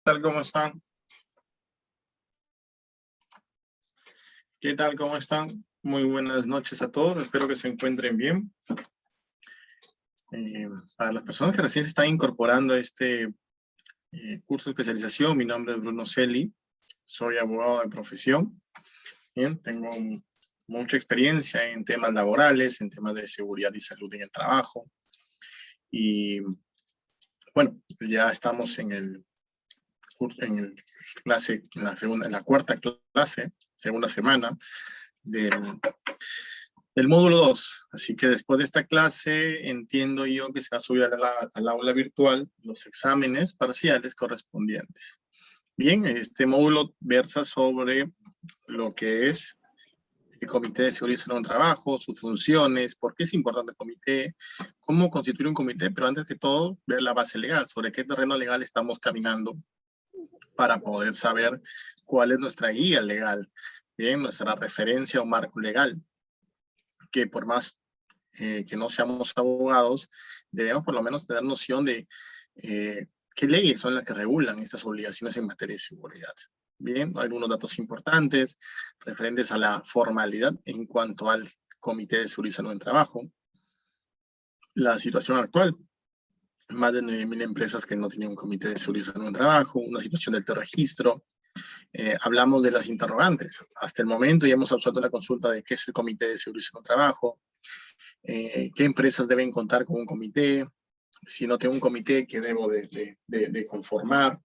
Tal? ¿Cómo están? ¿Qué tal? ¿Cómo están? Muy buenas noches a todos. Espero que se encuentren bien. Para las personas que recién se están incorporando a este curso de especialización, mi nombre es Bruno Celi. Soy abogado de profesión. Bien, tengo mucha experiencia en temas laborales, en temas de seguridad y salud en el trabajo. Y bueno, ya estamos en la cuarta clase, segunda semana del módulo 2. Así que después de esta clase, entiendo yo que se va a subir al aula virtual los exámenes parciales correspondientes. Bien, este módulo versa sobre lo que es el Comité de Seguridad y Salud en el Trabajo, sus funciones, por qué es importante el comité, cómo constituir un comité, pero antes que todo, ver la base legal, sobre qué terreno legal estamos caminando para poder saber cuál es nuestra guía legal, bien, nuestra referencia o marco legal, que por más que no seamos abogados, debemos por lo menos tener noción de qué leyes son las que regulan estas obligaciones en materia de seguridad. Bien, algunos datos importantes referentes a la formalidad en cuanto al Comité de Seguridad y Salud en Trabajo. La situación actual, más de 9.000 empresas que no tienen un Comité de Seguridad y Salud en Trabajo, una situación del registro. Hablamos de las interrogantes. Hasta el momento ya hemos absuelto la consulta de qué es el Comité de Seguridad y Salud en Trabajo, qué empresas deben contar con un comité, si no tengo un comité, ¿qué debo de conformar?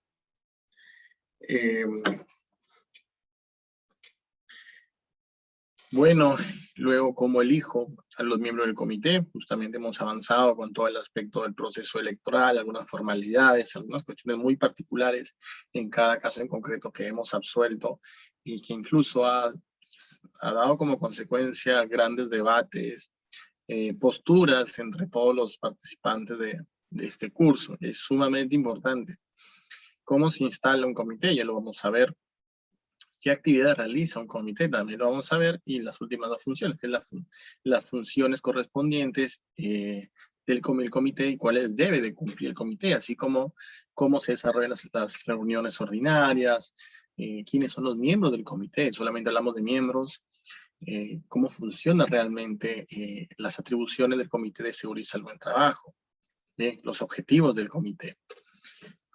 Bueno, luego cómo elijo a los miembros del comité. Justamente hemos avanzado con todo el aspecto del proceso electoral, algunas formalidades, algunas cuestiones muy particulares en cada caso en concreto que hemos absuelto y que incluso ha dado como consecuencia grandes debates, posturas entre todos los participantes de este curso. Es sumamente importante. ¿Cómo se instala un comité? Ya lo vamos a ver. ¿Qué actividad realiza un comité? También lo vamos a ver. Y las últimas dos funciones, que es las funciones correspondientes del comité y cuáles debe de cumplir el comité, así como cómo se desarrollan las reuniones ordinarias, quiénes son los miembros del comité. Solamente hablamos de miembros, cómo funcionan realmente las atribuciones del Comité de Seguridad y Salud en el Trabajo, los objetivos del comité.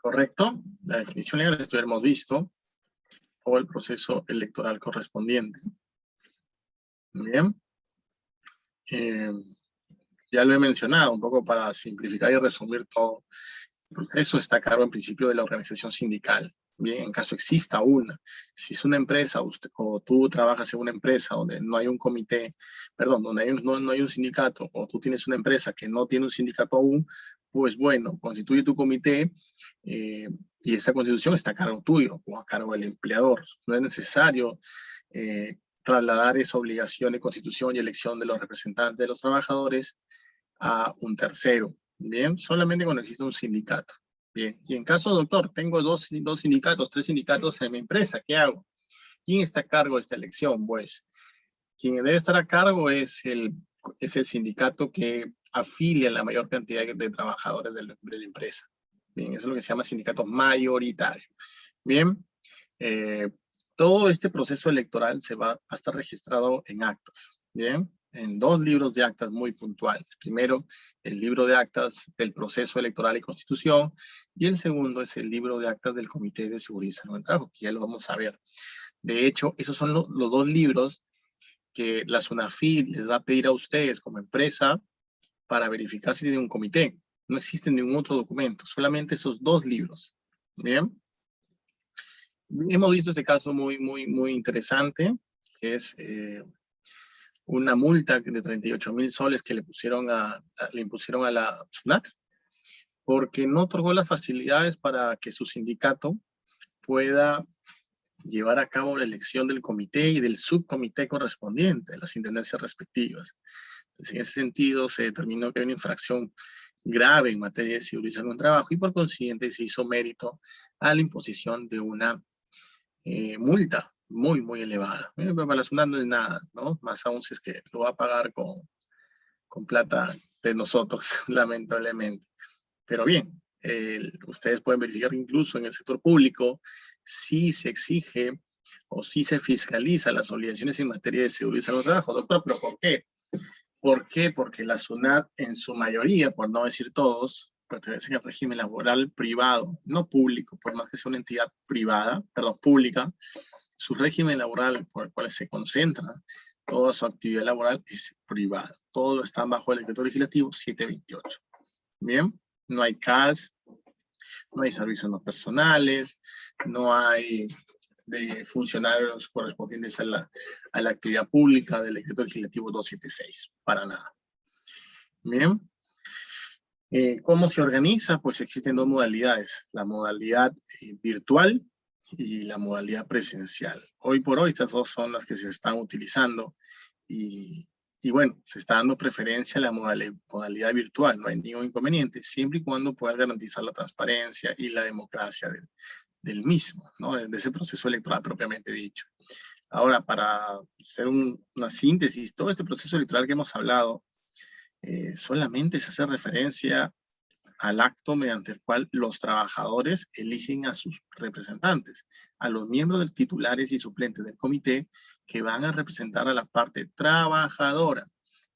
¿Correcto? La definición legal, esto ya hemos visto, o el proceso electoral correspondiente. Bien. Ya lo he mencionado un poco para simplificar y resumir todo. El proceso está a cargo en principio de la organización sindical. Bien, en caso exista una. Si es una empresa o tú trabajas en una empresa donde no hay un comité, perdón, donde no hay un sindicato, o tú tienes una empresa que no tiene un sindicato aún, pues bueno, constituye tu comité y esa constitución está a cargo tuyo o a cargo del empleador. No es necesario trasladar esa obligación de constitución y elección de los representantes de los trabajadores a un tercero. Bien, solamente cuando existe un sindicato. Bien, y en caso, doctor, tengo dos sindicatos, 3 sindicatos en mi empresa, ¿qué hago? ¿Quién está a cargo de esta elección? Pues, quien debe estar a cargo es el sindicato que afilia la mayor cantidad de trabajadores de la empresa. Bien, eso es lo que se llama sindicato mayoritario. Bien, todo este proceso electoral se va a estar registrado en actas. Bien, en 2 libros de actas muy puntuales. Primero, el libro de actas del proceso electoral y constitución, y el segundo es el libro de actas del Comité de Seguridad y Salud en el Trabajo, que ya lo vamos a ver. De hecho, esos son los 2 libros que la SUNAFID les va a pedir a ustedes como empresa para verificar si tienen un comité. No existe ningún otro documento, solamente esos 2 libros. Bien. Hemos visto este caso muy interesante, que es una multa de 38.000 soles que le impusieron a la SUNAT, porque no otorgó las facilidades para que su sindicato pueda llevar a cabo la elección del comité y del subcomité correspondiente, de las intendencias respectivas. Entonces, en ese sentido, se determinó que hay una infracción grave en materia de seguridad y salud en el trabajo y por consiguiente se hizo mérito a la imposición de una multa muy elevada. Pero para la SUNAT no es nada, ¿no? Más aún si es que lo va a pagar con plata de nosotros, lamentablemente. Pero bien, Ustedes pueden verificar incluso en el sector público si se exige o si se fiscaliza las obligaciones en materia de seguridad y salud del trabajo. Doctor, ¿pero por qué? ¿Por qué? Porque la SUNAT en su mayoría, por no decir todos, pertenecen al régimen laboral privado, no público, por más que sea una entidad privada, perdón, pública. Su régimen laboral por el cual se concentra toda su actividad laboral es privada. Todo está bajo el decreto legislativo 728. Bien, no hay CAS, no hay servicios no personales, no hay de funcionarios correspondientes a la actividad pública del decreto legislativo 276, para nada. Bien. ¿Cómo se organiza? Pues existen dos modalidades, la modalidad virtual y la modalidad presencial. Hoy por hoy estas dos son las que se están utilizando y bueno, se está dando preferencia a la modalidad virtual, no hay ningún inconveniente, siempre y cuando pueda garantizar la transparencia y la democracia del mismo, ¿no? De ese proceso electoral propiamente dicho. Ahora, para hacer una síntesis, todo este proceso electoral que hemos hablado, solamente se hace referencia al acto mediante el cual los trabajadores eligen a sus representantes, a los miembros titulares y suplentes del comité que van a representar a la parte trabajadora,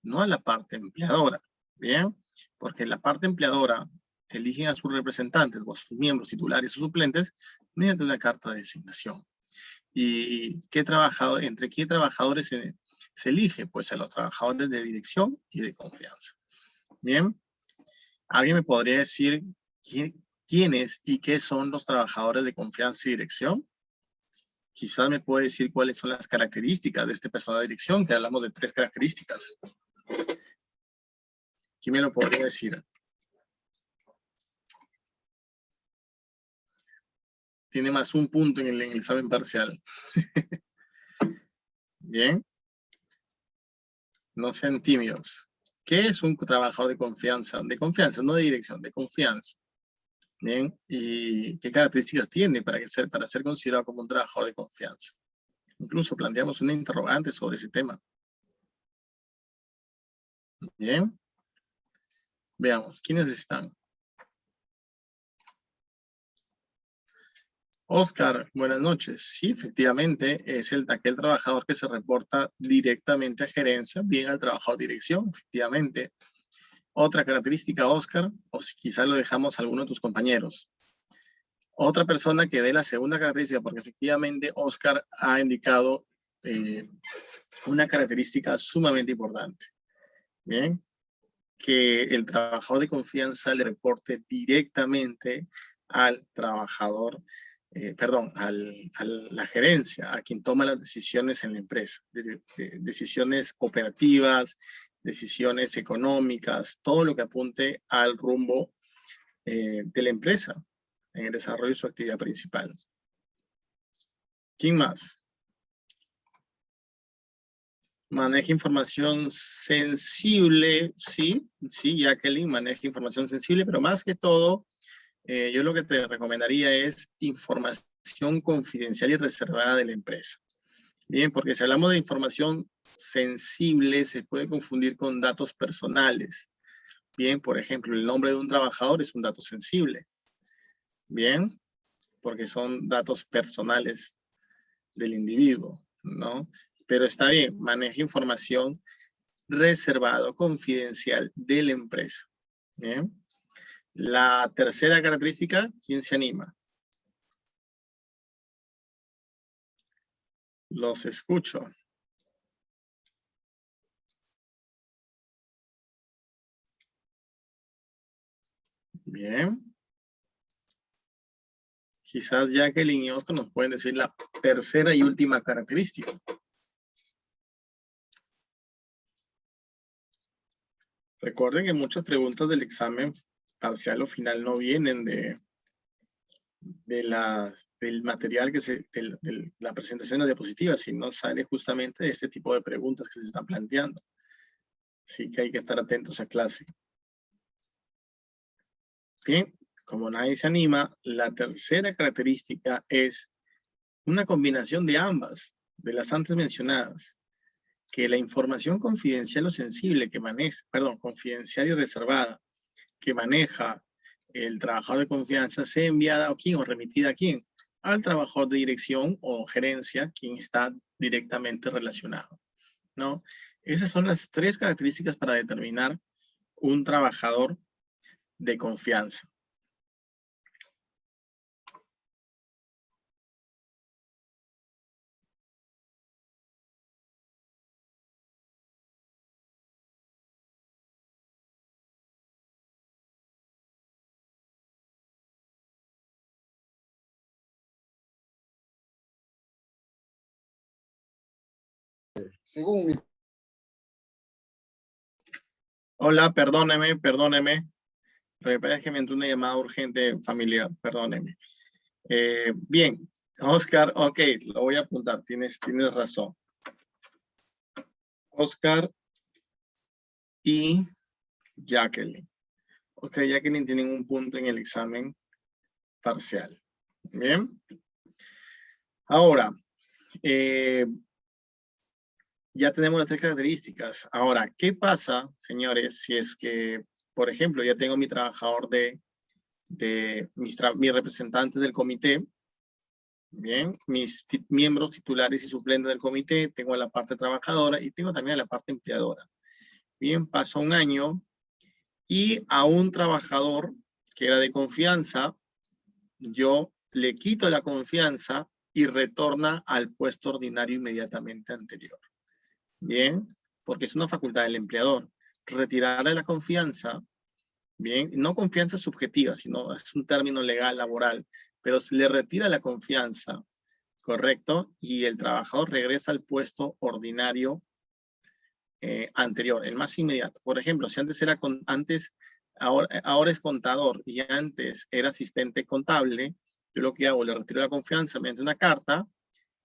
no a la parte empleadora, ¿bien? Porque la parte empleadora eligen a sus representantes o a sus miembros titulares o suplentes mediante una carta de designación. ¿Y entre qué trabajadores se elige? Pues a los trabajadores de dirección y de confianza. Bien. ¿Alguien me podría decir quiénes y qué son los trabajadores de confianza y dirección? Quizás me puede decir cuáles son las características de este personal de dirección, que hablamos de 3 características. ¿Quién me lo podría decir? Tiene más un punto en el examen parcial. Bien. No sean tímidos. ¿Qué es un trabajador de confianza? De confianza, no de dirección, de confianza. Bien. ¿Y qué características tiene para ser considerado como un trabajador de confianza? Incluso planteamos una interrogante sobre ese tema. Bien. Veamos, ¿quiénes están? Oscar, buenas noches. Sí, efectivamente, es aquel trabajador que se reporta directamente a gerencia, bien al trabajador de dirección, efectivamente. Otra característica, Oscar, o si quizás lo dejamos a alguno de tus compañeros. Otra persona que dé la segunda característica, porque efectivamente Oscar ha indicado una característica sumamente importante. Bien, que el trabajador de confianza le reporte directamente al trabajador, a la gerencia, a quien toma las decisiones en la empresa, decisiones operativas, decisiones económicas, todo lo que apunte al rumbo de la empresa en el desarrollo de su actividad principal. ¿Quién más? Maneja información sensible, sí, Jacqueline, maneja información sensible, pero más que todo, yo lo que te recomendaría es información confidencial y reservada de la empresa. Bien, porque si hablamos de información sensible, se puede confundir con datos personales. Bien, por ejemplo, el nombre de un trabajador es un dato sensible. Bien, porque son datos personales del individuo, ¿no? Pero está bien, maneja información reservada, confidencial de la empresa. Bien. La tercera característica, ¿quién se anima? Los escucho. Bien. Quizás Jacqueline y Oscar nos pueden decir la tercera y última característica. Recuerden que muchas preguntas del examen parcial o final no vienen del material de la presentación de diapositivas, sino sale justamente de este tipo de preguntas que se están planteando. Así que hay que estar atentos a clase. Bien, como nadie se anima, la tercera característica es una combinación de ambas, de las antes mencionadas, que la información confidencial o sensible que maneja, confidencial y reservada, que maneja el trabajador de confianza sea enviada a quién o remitida a quién, al trabajador de dirección o gerencia, quien está directamente relacionado, ¿no? Esas son las 3 características para determinar un trabajador de confianza. Según mi... Hola, perdóneme. Lo que pasa es que me entró una llamada urgente familiar, perdóneme. Bien, Oscar, ok, lo voy a apuntar, tienes razón. Oscar y Jacqueline. Ok, Jacqueline tienen un punto en el examen parcial. Bien. Ahora, ya tenemos las 3 características. Ahora, ¿qué pasa, señores, si es que, por ejemplo, ya tengo mi trabajador de mis representantes del comité? Bien, mis miembros titulares y suplentes del comité, tengo a la parte trabajadora y tengo también a la parte empleadora. Bien, pasó un año y a un trabajador que era de confianza, yo le quito la confianza y retorna al puesto ordinario inmediatamente anterior. Bien, porque es una facultad del empleador. Retirarle la confianza, bien, no confianza subjetiva, sino es un término legal, laboral, pero se le retira la confianza, correcto, y el trabajador regresa al puesto ordinario anterior, el más inmediato. Por ejemplo, si antes era ahora es contador y antes era asistente contable, yo lo que hago, le retiro la confianza mediante una carta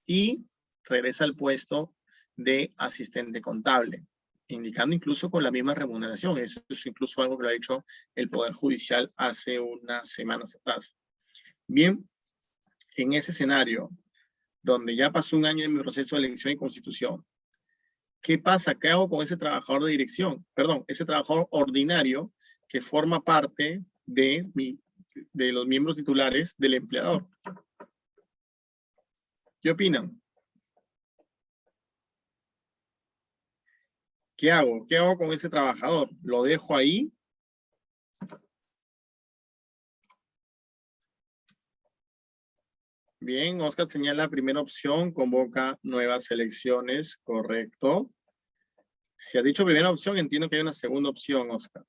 y regresa al puesto de asistente contable, indicando incluso con la misma remuneración. Eso es incluso algo que lo ha dicho el Poder Judicial hace unas semanas atrás. Bien, en ese escenario, donde ya pasó un año de mi proceso de elección y constitución, ¿qué pasa? ¿Qué hago con ese trabajador de dirección? Perdón, ese trabajador ordinario que forma parte de los miembros titulares del empleador. ¿Qué opinan? ¿Qué hago? ¿Qué hago con ese trabajador? ¿Lo dejo ahí? Bien, Oscar señala la primera opción, convoca nuevas elecciones, correcto. Si ha dicho primera opción, entiendo que hay una segunda opción, Oscar.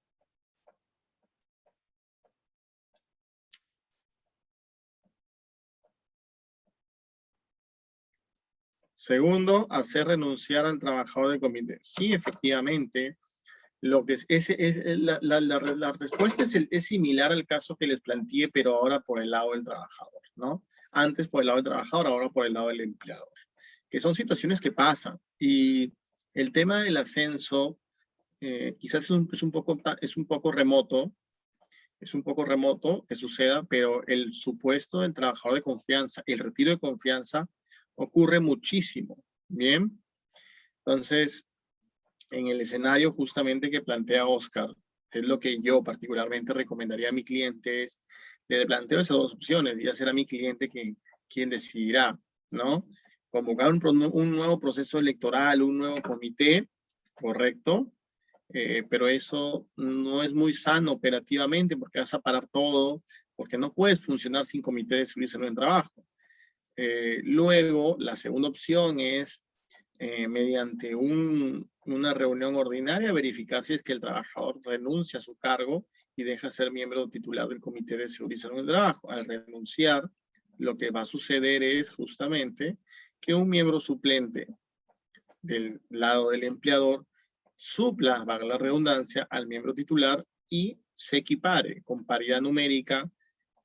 Segundo, hacer renunciar al trabajador del comité. Sí, efectivamente, lo que la respuesta es similar al caso que les planteé, pero ahora por el lado del trabajador, ¿no? Antes por el lado del trabajador, ahora por el lado del empleador. Que son situaciones que pasan. Y el tema del ascenso quizás es un poco remoto, que suceda, pero el supuesto del trabajador de confianza, el retiro de confianza, ocurre muchísimo, ¿bien? Entonces, en el escenario justamente que plantea Oscar, es lo que yo particularmente recomendaría a mi cliente, es, le planteo esas 2 opciones, ya será mi cliente quien decidirá, ¿no? Convocar un nuevo proceso electoral, un nuevo comité, correcto, pero eso no es muy sano operativamente porque vas a parar todo, porque no puedes funcionar sin comité de seguridad y salud en trabajo. Luego, la segunda opción es, mediante una reunión ordinaria, verificar si es que el trabajador renuncia a su cargo y deja de ser miembro titular del Comité de Seguridad y Salud en el Trabajo. Al renunciar, lo que va a suceder es justamente que un miembro suplente del lado del empleador supla, valga la redundancia, al miembro titular y se equipare con paridad numérica,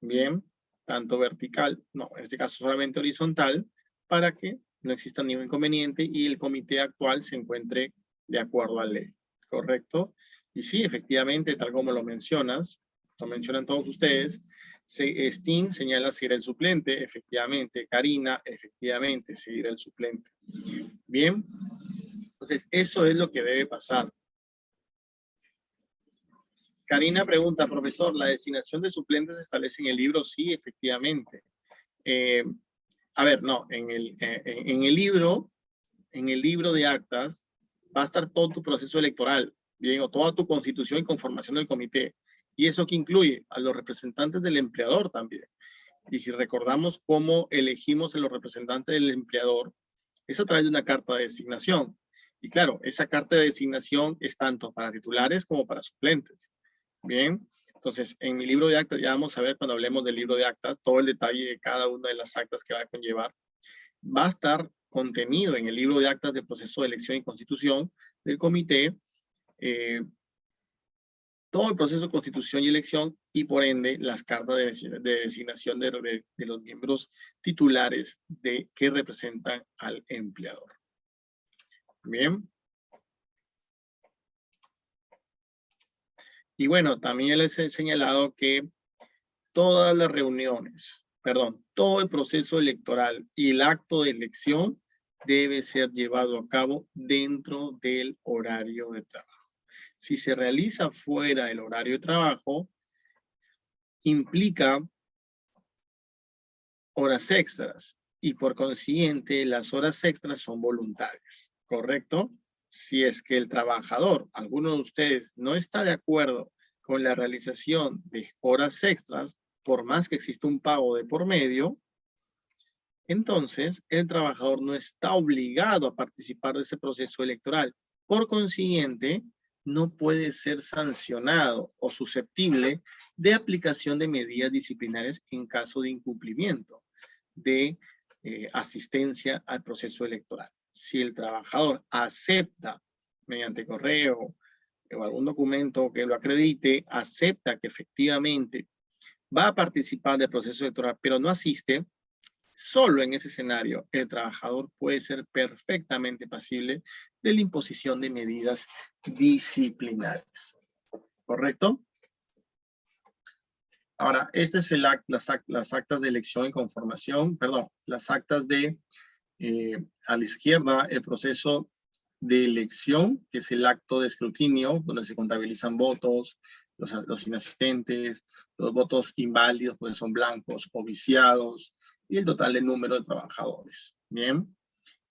bien, tanto vertical, no, en este caso solamente horizontal, para que no exista ningún inconveniente y el comité actual se encuentre de acuerdo a la ley, ¿correcto? Y sí, efectivamente, tal como lo mencionas, lo mencionan todos ustedes, Steen señala seguir el suplente, efectivamente, Karina, efectivamente, seguir el suplente. Bien, entonces eso es lo que debe pasar. Karina pregunta, profesor, ¿la designación de suplentes se establece en el libro? Sí, efectivamente. A ver, no, en el libro de actas va a estar todo tu proceso electoral, bien, o toda tu constitución y conformación del comité. Y eso que incluye a los representantes del empleador también. Y si recordamos cómo elegimos a los representantes del empleador, es a través de una carta de designación. Y claro, esa carta de designación es tanto para titulares como para suplentes. Bien, entonces en mi libro de actas, ya vamos a ver cuando hablemos del libro de actas, todo el detalle de cada una de las actas que va a conllevar. Va a estar contenido en el libro de actas del proceso de elección y constitución del comité, todo el proceso de constitución y elección y por ende las cartas de designación de los miembros titulares que representan al empleador. Bien. Y bueno, también les he señalado que todas las reuniones, todo el proceso electoral y el acto de elección debe ser llevado a cabo dentro del horario de trabajo. Si se realiza fuera del horario de trabajo, implica horas extras y por consiguiente las horas extras son voluntarias, ¿correcto? Si es que el trabajador, alguno de ustedes, no está de acuerdo con la realización de horas extras, por más que exista un pago de por medio, entonces el trabajador no está obligado a participar de ese proceso electoral. Por consiguiente, no puede ser sancionado o susceptible de aplicación de medidas disciplinarias en caso de incumplimiento de asistencia al proceso electoral. Si el trabajador acepta mediante correo o algún documento que lo acredite, acepta que efectivamente va a participar del proceso electoral, pero no asiste, solo en ese escenario el trabajador puede ser perfectamente pasible de la imposición de medidas disciplinarias. ¿Correcto? Ahora, este es las actas de elección y conformación, perdón, las actas de, a la izquierda, el proceso de elección, que es el acto de escrutinio, donde se contabilizan votos, los inasistentes, los votos inválidos, pues son blancos o viciados, y el total de número de trabajadores. Bien.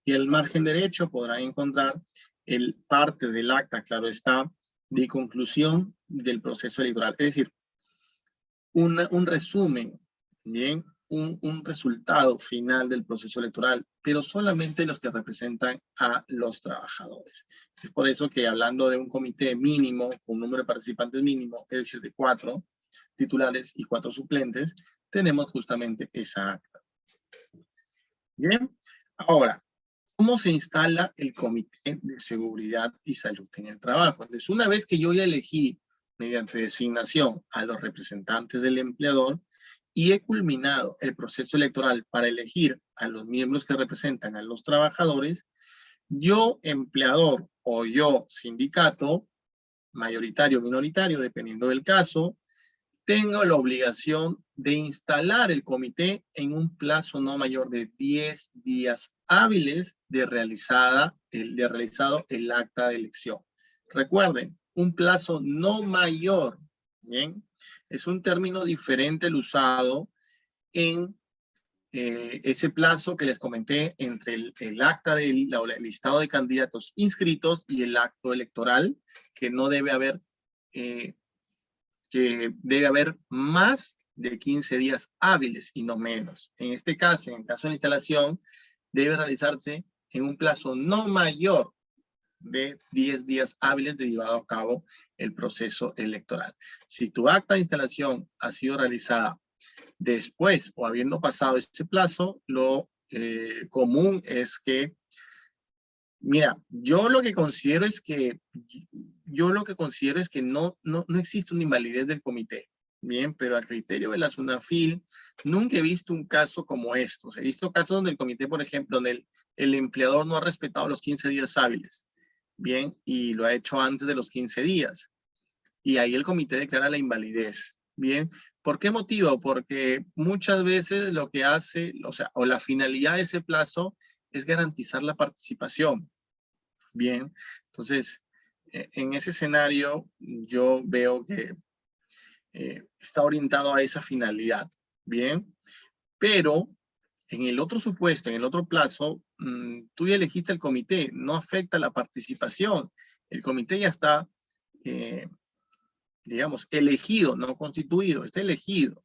Y el margen derecho podrán encontrar el parte del acta, claro está, de conclusión del proceso electoral. Es decir, un resumen, bien, un resultado final del proceso electoral, pero solamente los que representan a los trabajadores. Es por eso que hablando de un comité mínimo, con un número de participantes mínimo, es decir, de 4 titulares y 4 suplentes, tenemos justamente esa acta. Bien, ahora, ¿cómo se instala el Comité de Seguridad y Salud en el Trabajo? Entonces, una vez que yo ya elegí mediante designación a los representantes del empleador y he culminado el proceso electoral para elegir a los miembros que representan a los trabajadores, yo empleador o yo sindicato, mayoritario o minoritario, dependiendo del caso, tengo la obligación de instalar el comité en un plazo no mayor de 10 días hábiles de realizado el acta de elección. Recuerden, un plazo no mayor, ¿bien? Es un término diferente el usado en ese plazo que les comenté entre el acta del listado de candidatos inscritos y el acto electoral, que no debe haber que debe haber más de 15 días hábiles y no menos. En este caso, en el caso de la instalación, debe realizarse en un plazo no mayor de 10 días hábiles de llevado a cabo el proceso electoral. Si tu acta de instalación ha sido realizada después o habiendo pasado ese plazo, lo común es que, mira, yo lo que considero es que no existe una invalidez del comité. Bien, pero a criterio de la SUNAFIL, nunca he visto un caso como estos. He visto casos donde el comité, por ejemplo, donde el empleador no ha respetado los 15 días hábiles. Bien, y lo ha hecho antes de los 15 días. Y ahí el comité declara la invalidez. Bien, ¿por qué motivo? Porque muchas veces lo que hace, o la finalidad de ese plazo es garantizar la participación. Bien, entonces, en ese escenario yo veo que está orientado a esa finalidad, ¿bien? Pero en el otro supuesto, en el otro plazo, tú ya elegiste el comité, no afecta la participación. El comité ya está, digamos, elegido, no constituido, está elegido.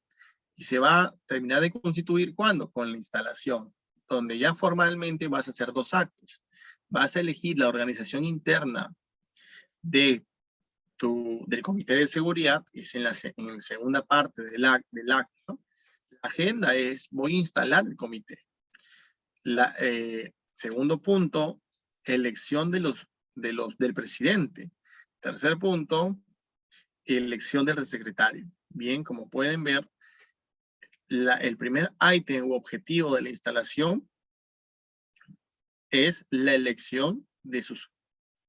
Y se va a terminar de constituir, ¿cuándo? Con la instalación, donde ya formalmente vas a hacer 2 actos. Vas a elegir la organización interna del comité de seguridad, que es en la segunda parte del acto. La agenda es, voy a instalar el comité. Segundo punto, elección del presidente. Tercer punto, elección del secretario. Bien, como pueden ver, el primer ítem u objetivo de la instalación es la elección de sus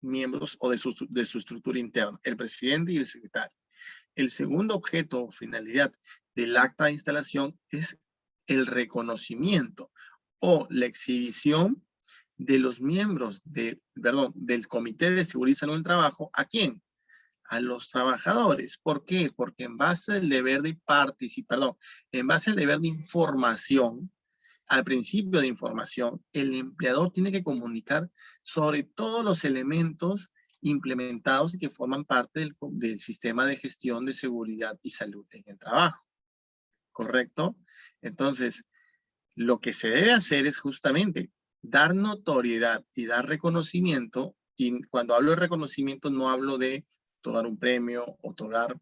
miembros o de su estructura interna, el presidente y el secretario. El segundo objeto o finalidad del acta de instalación es el reconocimiento o la exhibición de los miembros del Comité de Seguridad y Salud del Trabajo. ¿A quién? A los trabajadores. ¿Por qué? Porque en base al deber de en base al deber de información, al principio de información, el empleador tiene que comunicar sobre todos los elementos implementados y que forman parte del sistema de gestión de seguridad y salud en el trabajo. ¿Correcto? Entonces, lo que se debe hacer es justamente dar notoriedad y dar reconocimiento. Y cuando hablo de reconocimiento, no hablo de otorgar un premio, otorgar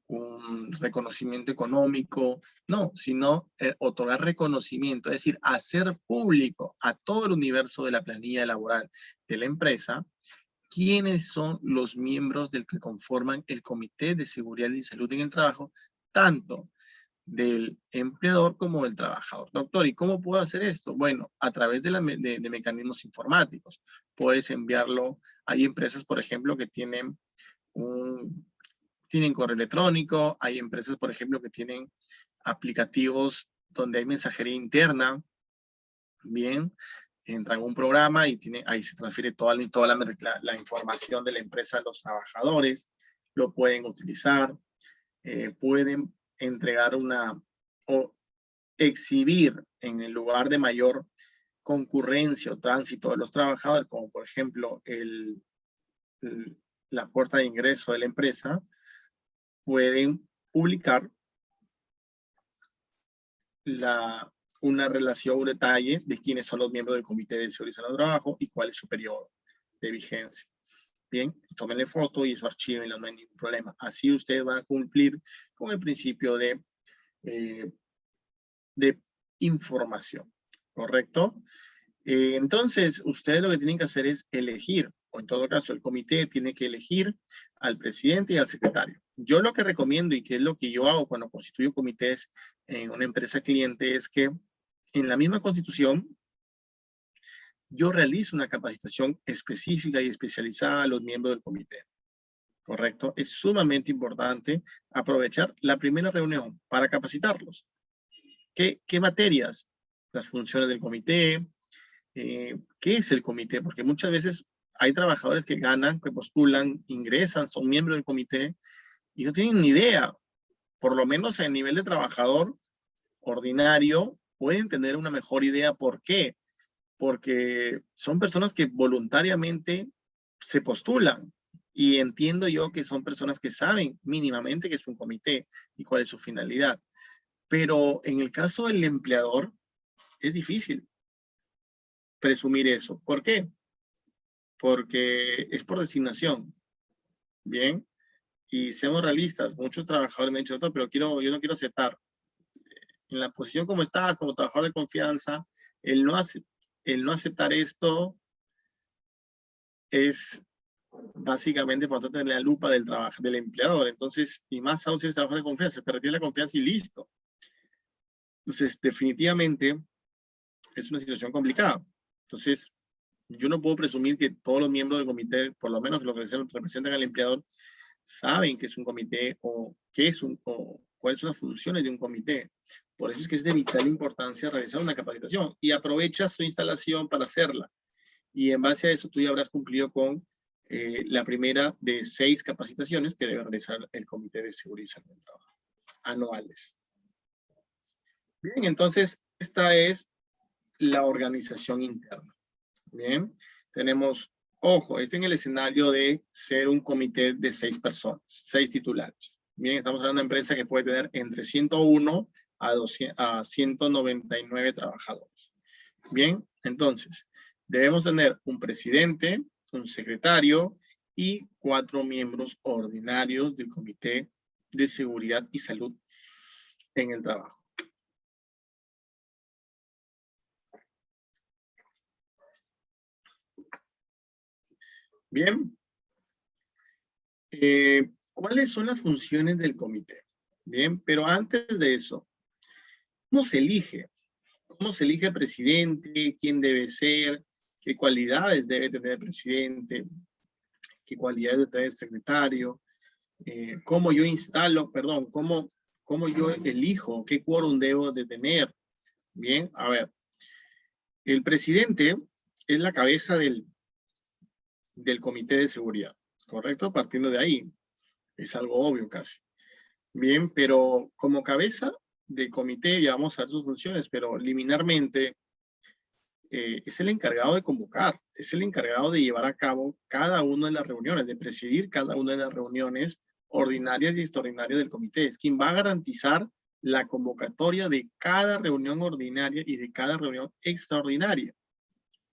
un reconocimiento económico, no, sino otorgar reconocimiento, es decir, hacer público a todo el universo de la planilla laboral de la empresa quiénes son los miembros del que conforman el Comité de Seguridad y Salud en el Trabajo, tanto del empleador como del trabajador. Doctor, ¿y cómo puedo hacer esto? Bueno, a través de mecanismos informáticos. Puedes enviarlo, hay empresas, por ejemplo, que tienen correo electrónico, hay empresas, por ejemplo, que tienen aplicativos donde hay mensajería interna, bien, entra en un programa y ahí se transfiere toda la información de la empresa a los trabajadores, lo pueden utilizar, pueden entregar o exhibir en el lugar de mayor concurrencia o tránsito de los trabajadores, como por ejemplo la puerta de ingreso de la empresa, pueden publicar una relación, un detalle de quiénes son los miembros del Comité de Seguridad del Trabajo y cuál es su periodo de vigencia. Bien, tómenle foto y eso archívenlo, no hay ningún problema. Así ustedes van a cumplir con el principio de información, ¿correcto? Entonces, ustedes lo que tienen que hacer es elegir, o en todo caso el comité tiene que elegir al presidente y al secretario. Yo lo que recomiendo y que es lo que yo hago cuando constituyo comités en una empresa cliente es que en la misma constitución yo realizo una capacitación específica y especializada a los miembros del comité. ¿Correcto? Es sumamente importante aprovechar la primera reunión para capacitarlos. ¿Qué materias? Las funciones del comité. ¿Qué es el comité? Porque muchas veces hay trabajadores que ganan, que postulan, ingresan, son miembros del comité y no tienen ni idea. Por lo menos a nivel de trabajador ordinario pueden tener una mejor idea. ¿Por qué? Porque son personas que voluntariamente se postulan y entiendo yo que son personas que saben mínimamente qué es un comité y cuál es su finalidad. Pero en el caso del empleador es difícil presumir eso. ¿Por qué? Porque es por designación. Bien. Y seamos realistas, muchos trabajadores me han dicho, pero yo no quiero aceptar. En la posición como estás, como trabajador de confianza, el no aceptar esto es básicamente por tener la lupa del empleador. Entonces, y más aún si eres trabajador de confianza, te retira la confianza y listo. Entonces, definitivamente es una situación complicada. Entonces, yo no puedo presumir que todos los miembros del comité, por lo menos los que representan al empleador, saben qué es un comité o cuáles son las funciones de un comité. Por eso es que es de vital importancia realizar una capacitación y aprovecha su instalación para hacerla. Y en base a eso tú ya habrás cumplido con la primera de 6 capacitaciones que debe realizar el Comité de Seguridad y Salud del Trabajo, anuales. Bien, entonces, esta es la organización interna. Bien, tenemos, ojo, este en el escenario de ser un comité de 6 personas, 6 titulares. Bien, estamos hablando de una empresa que puede tener entre 101 a 199 trabajadores. Bien, entonces, debemos tener un presidente, un secretario y 4 miembros ordinarios del Comité de Seguridad y Salud en el Trabajo. Bien. ¿Cuáles son las funciones del comité? Bien, pero antes de eso, ¿cómo se elige? ¿Cómo se elige el presidente? ¿Quién debe ser? ¿Qué cualidades debe tener el presidente? ¿Qué cualidades debe tener el secretario? ¿Cómo yo instalo, perdón, cómo yo elijo? ¿Qué quórum debo de tener? Bien, a ver. El presidente es la cabeza del comité de seguridad, ¿correcto? Partiendo de ahí. Es algo obvio casi. Bien, pero como cabeza de comité, ya vamos a ver sus funciones, pero liminarmente es el encargado de convocar, es el encargado de llevar a cabo cada una de las reuniones, de presidir cada una de las reuniones ordinarias y extraordinarias del comité. Es quien va a garantizar la convocatoria de cada reunión ordinaria y de cada reunión extraordinaria.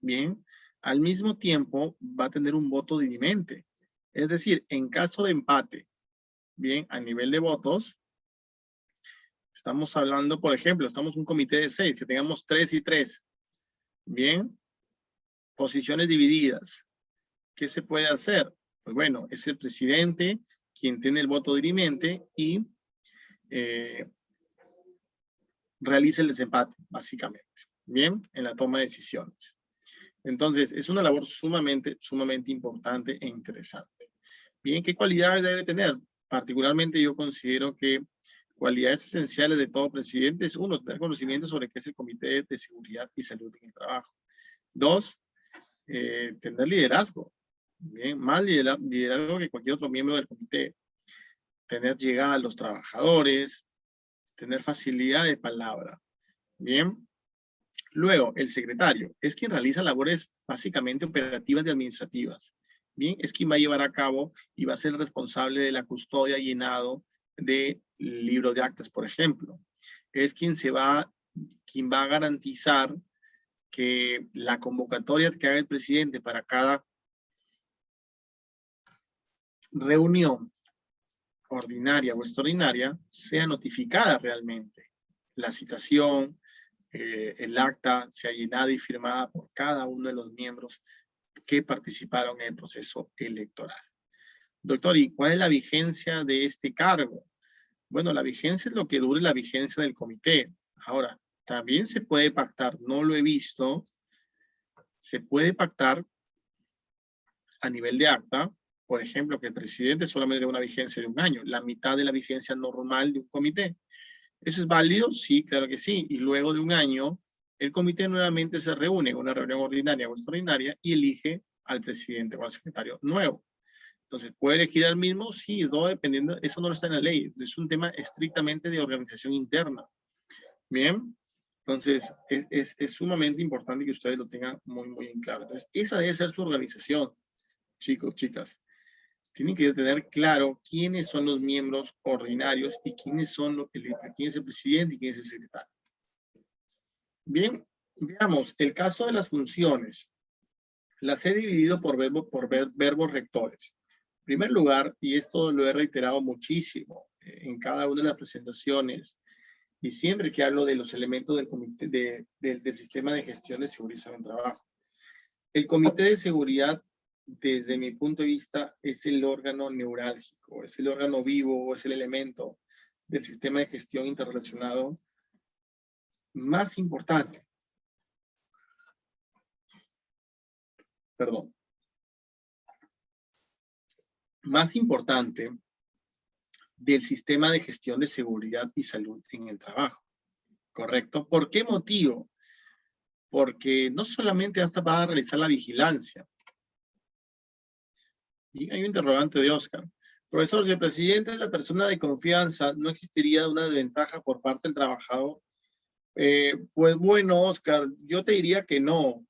Bien, al mismo tiempo va a tener un voto dirimente. Es decir, en caso de empate, bien, a nivel de votos, estamos hablando, por ejemplo, estamos un comité de 6, que tengamos 3 y 3. Bien, posiciones divididas. ¿Qué se puede hacer? Pues bueno, es el presidente quien tiene el voto dirimente y realiza el desempate, básicamente. Bien, en la toma de decisiones. Entonces, es una labor sumamente importante e interesante. Bien, ¿qué cualidades debe tener? Particularmente yo considero que cualidades esenciales de todo presidente es, 1, tener conocimiento sobre qué es el Comité de Seguridad y Salud en el Trabajo. 2, tener liderazgo. Bien, más liderazgo que cualquier otro miembro del comité. Tener llegada a los trabajadores, tener facilidad de palabra. Bien. Luego, el secretario es quien realiza labores básicamente operativas y administrativas. Bien, es quien va a llevar a cabo y va a ser responsable de la custodia y llenado de libros de actas, por ejemplo. Es quien va a garantizar que la convocatoria que haga el presidente para cada reunión ordinaria o extraordinaria sea notificada realmente. La citación, el acta sea llenada y firmada por cada uno de los miembros que participaron en el proceso electoral. Doctor, ¿y cuál es la vigencia de este cargo? Bueno, la vigencia es lo que dure la vigencia del comité. Ahora, también se puede pactar, no lo he visto, se puede pactar a nivel de acta, por ejemplo, que el presidente solamente tiene una vigencia de 1 año, la mitad de la vigencia normal de un comité. ¿Eso es válido? Sí, claro que sí. Y luego de 1 año, el comité nuevamente se reúne en una reunión ordinaria o extraordinaria y elige al presidente o al secretario nuevo. Entonces, ¿puede elegir al mismo? Sí, todo dependiendo, eso no está en la ley. Es un tema estrictamente de organización interna. Bien, entonces es sumamente importante que ustedes lo tengan muy en claro. Entonces, esa debe ser su organización, chicos, chicas. Tienen que tener claro quiénes son los miembros ordinarios y quién es el presidente y quién es el secretario. Bien, veamos el caso de las funciones. Las he dividido por verbos rectores. En primer lugar, y esto lo he reiterado muchísimo en cada una de las presentaciones, y siempre que hablo de los elementos del comité del sistema de gestión de seguridad en el trabajo. El comité de seguridad, desde mi punto de vista, es el órgano neurálgico, es el órgano vivo, es el elemento del sistema de gestión interrelacionado más importante. Perdón. Más importante del sistema de gestión de seguridad y salud en el trabajo. ¿Correcto? ¿Por qué motivo? Porque no solamente hasta va a realizar la vigilancia, Y hay un interrogante de Oscar. Profesor, si el presidente es la persona de confianza, ¿no existiría una desventaja por parte del trabajador? Pues bueno, Oscar, yo te diría que no.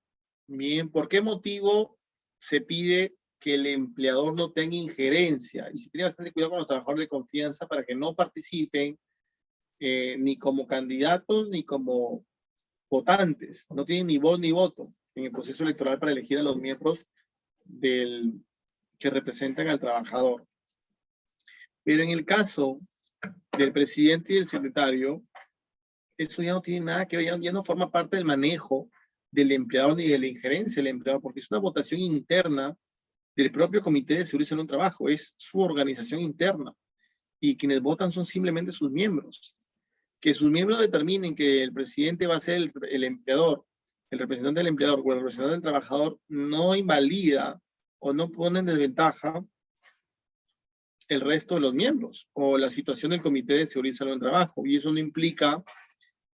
Bien, ¿por qué motivo se pide que el empleador no tenga injerencia? Y se tiene bastante cuidado con los trabajadores de confianza para que no participen ni como candidatos ni como votantes. No tienen ni voz ni voto en el proceso electoral para elegir a los miembros que representan al trabajador. Pero en el caso del presidente y del secretario, eso ya no tiene nada que ver, ya no forma parte del manejo del empleador ni de la injerencia del empleador, porque es una votación interna del propio Comité de Seguridad y Salud en el Trabajo, es su organización interna, y quienes votan son simplemente sus miembros. Que sus miembros determinen que el presidente va a ser el empleador, el representante del empleador o el representante del trabajador, no invalida o no pone en desventaja el resto de los miembros o la situación del Comité de Seguridad y Salud en el Trabajo. Y eso no implica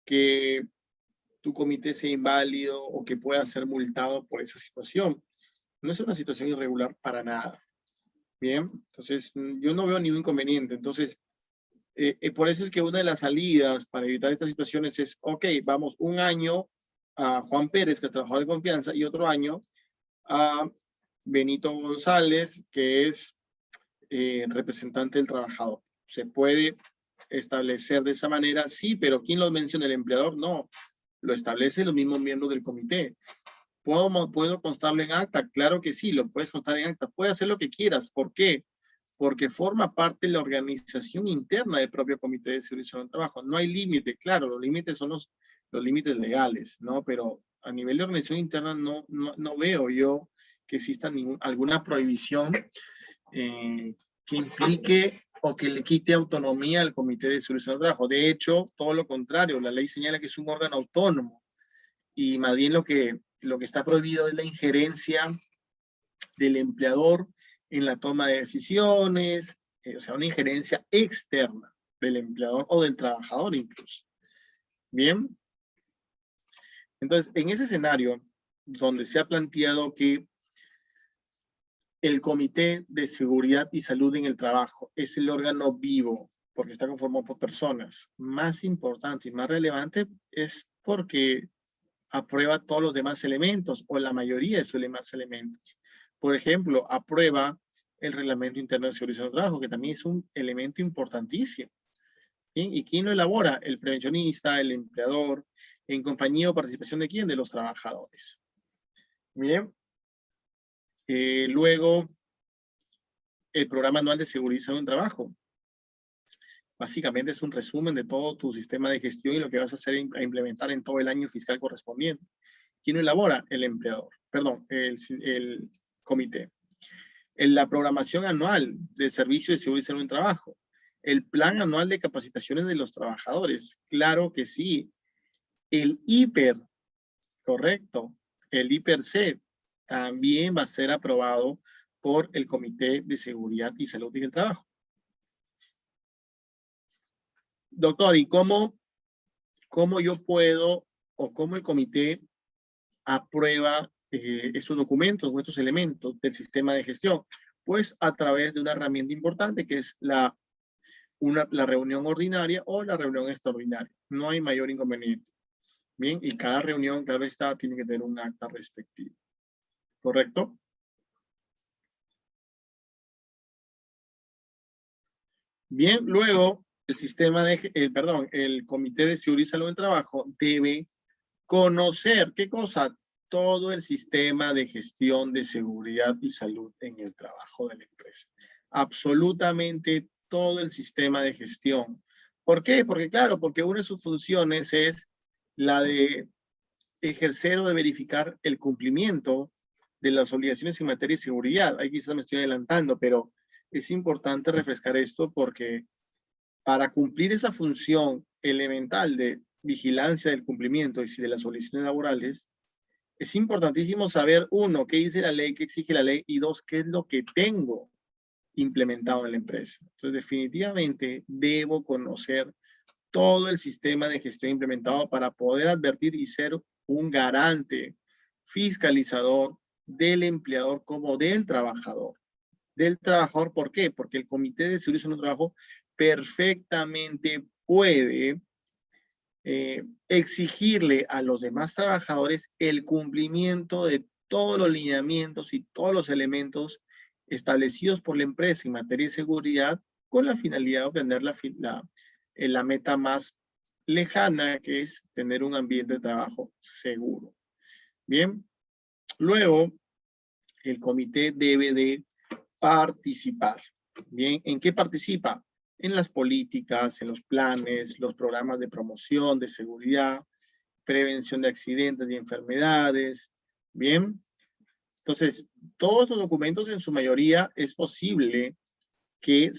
que tu comité sea inválido o que pueda ser multado por esa situación. No es una situación irregular para nada. Bien, entonces yo no veo ningún inconveniente. Entonces, por eso es que una de las salidas para evitar estas situaciones es, ok, vamos un año a Juan Pérez, que es trabajador de confianza, y otro año a Benito González, que es representante del trabajador. Se puede establecer de esa manera, sí, pero ¿quién lo menciona? ¿El empleador? No, lo establecen los mismos miembros del comité. ¿Puedo constarlo en acta? Claro que sí, lo puedes constar en acta. Puedes hacer lo que quieras. ¿Por qué? Porque forma parte de la organización interna del propio Comité de Seguridad y Salud del Trabajo. No hay límite, claro, los límites son los límites legales, ¿no? Pero a nivel de organización interna no veo yo que exista alguna prohibición que implique o que le quite autonomía al Comité de Seguridad y Salud del Trabajo. De hecho, todo lo contrario, la ley señala que es un órgano autónomo y más bien lo que está prohibido es la injerencia del empleador en la toma de decisiones, o sea, una injerencia externa del empleador o del trabajador incluso. Bien. Entonces, en ese escenario, donde se ha planteado que el Comité de Seguridad y Salud en el Trabajo es el órgano vivo, porque está conformado por personas, más importante y más relevante es porque aprueba todos los demás elementos, o la mayoría de sus demás elementos. Por ejemplo, aprueba el Reglamento Interno de Seguridad del Trabajo, que también es un elemento importantísimo. ¿Sí? ¿Y quién lo elabora? El prevencionista, el empleador, en compañía o participación de quién? De los trabajadores. Bien. Luego, el Programa Anual de Seguridad y Salud en el Trabajo. Básicamente es un resumen de todo tu sistema de gestión y lo que vas a hacer a implementar en todo el año fiscal correspondiente. ¿Quién lo elabora? El empleador. Perdón, el comité. En la programación anual de servicio de seguridad y salud en trabajo. El plan anual de capacitaciones de los trabajadores. Claro que sí. El IPER, correcto. El IPER-C también va a ser aprobado por el Comité de Seguridad y Salud en el Trabajo. Doctor, ¿y cómo yo puedo o cómo el comité aprueba estos documentos o estos elementos del sistema de gestión? Pues a través de una herramienta importante que es la reunión ordinaria o la reunión extraordinaria. No hay mayor inconveniente. Bien, y cada reunión, claro está, tiene que tener un acta respectivo. ¿Correcto? Bien, luego el Comité de Seguridad y Salud del Trabajo debe conocer, ¿qué cosa? Todo el sistema de gestión de seguridad y salud en el trabajo de la empresa. Absolutamente todo el sistema de gestión. ¿Por qué? Porque claro, porque una de sus funciones es la de ejercer o de verificar el cumplimiento de las obligaciones en materia de seguridad. Ahí quizás me estoy adelantando, pero es importante refrescar esto porque para cumplir esa función elemental de vigilancia del cumplimiento y de las obligaciones laborales, es importantísimo saber, uno, qué dice la ley, qué exige la ley, y dos, qué es lo que tengo implementado en la empresa. Entonces, definitivamente debo conocer todo el sistema de gestión implementado para poder advertir y ser un garante fiscalizador del empleador como del trabajador, del trabajador. ¿Por qué? Porque el Comité de Seguridad y Salud del Trabajo perfectamente puede exigirle a los demás trabajadores el cumplimiento de todos los lineamientos y todos los elementos establecidos por la empresa en materia de seguridad, con la finalidad de obtener la meta más lejana, que es tener un ambiente de trabajo seguro. Bien, luego el comité debe de participar. Bien, ¿en qué participa? En las políticas, en los planes, los programas de promoción, de seguridad, prevención de accidentes y enfermedades. Bien, entonces, todos los documentos en su mayoría es posible que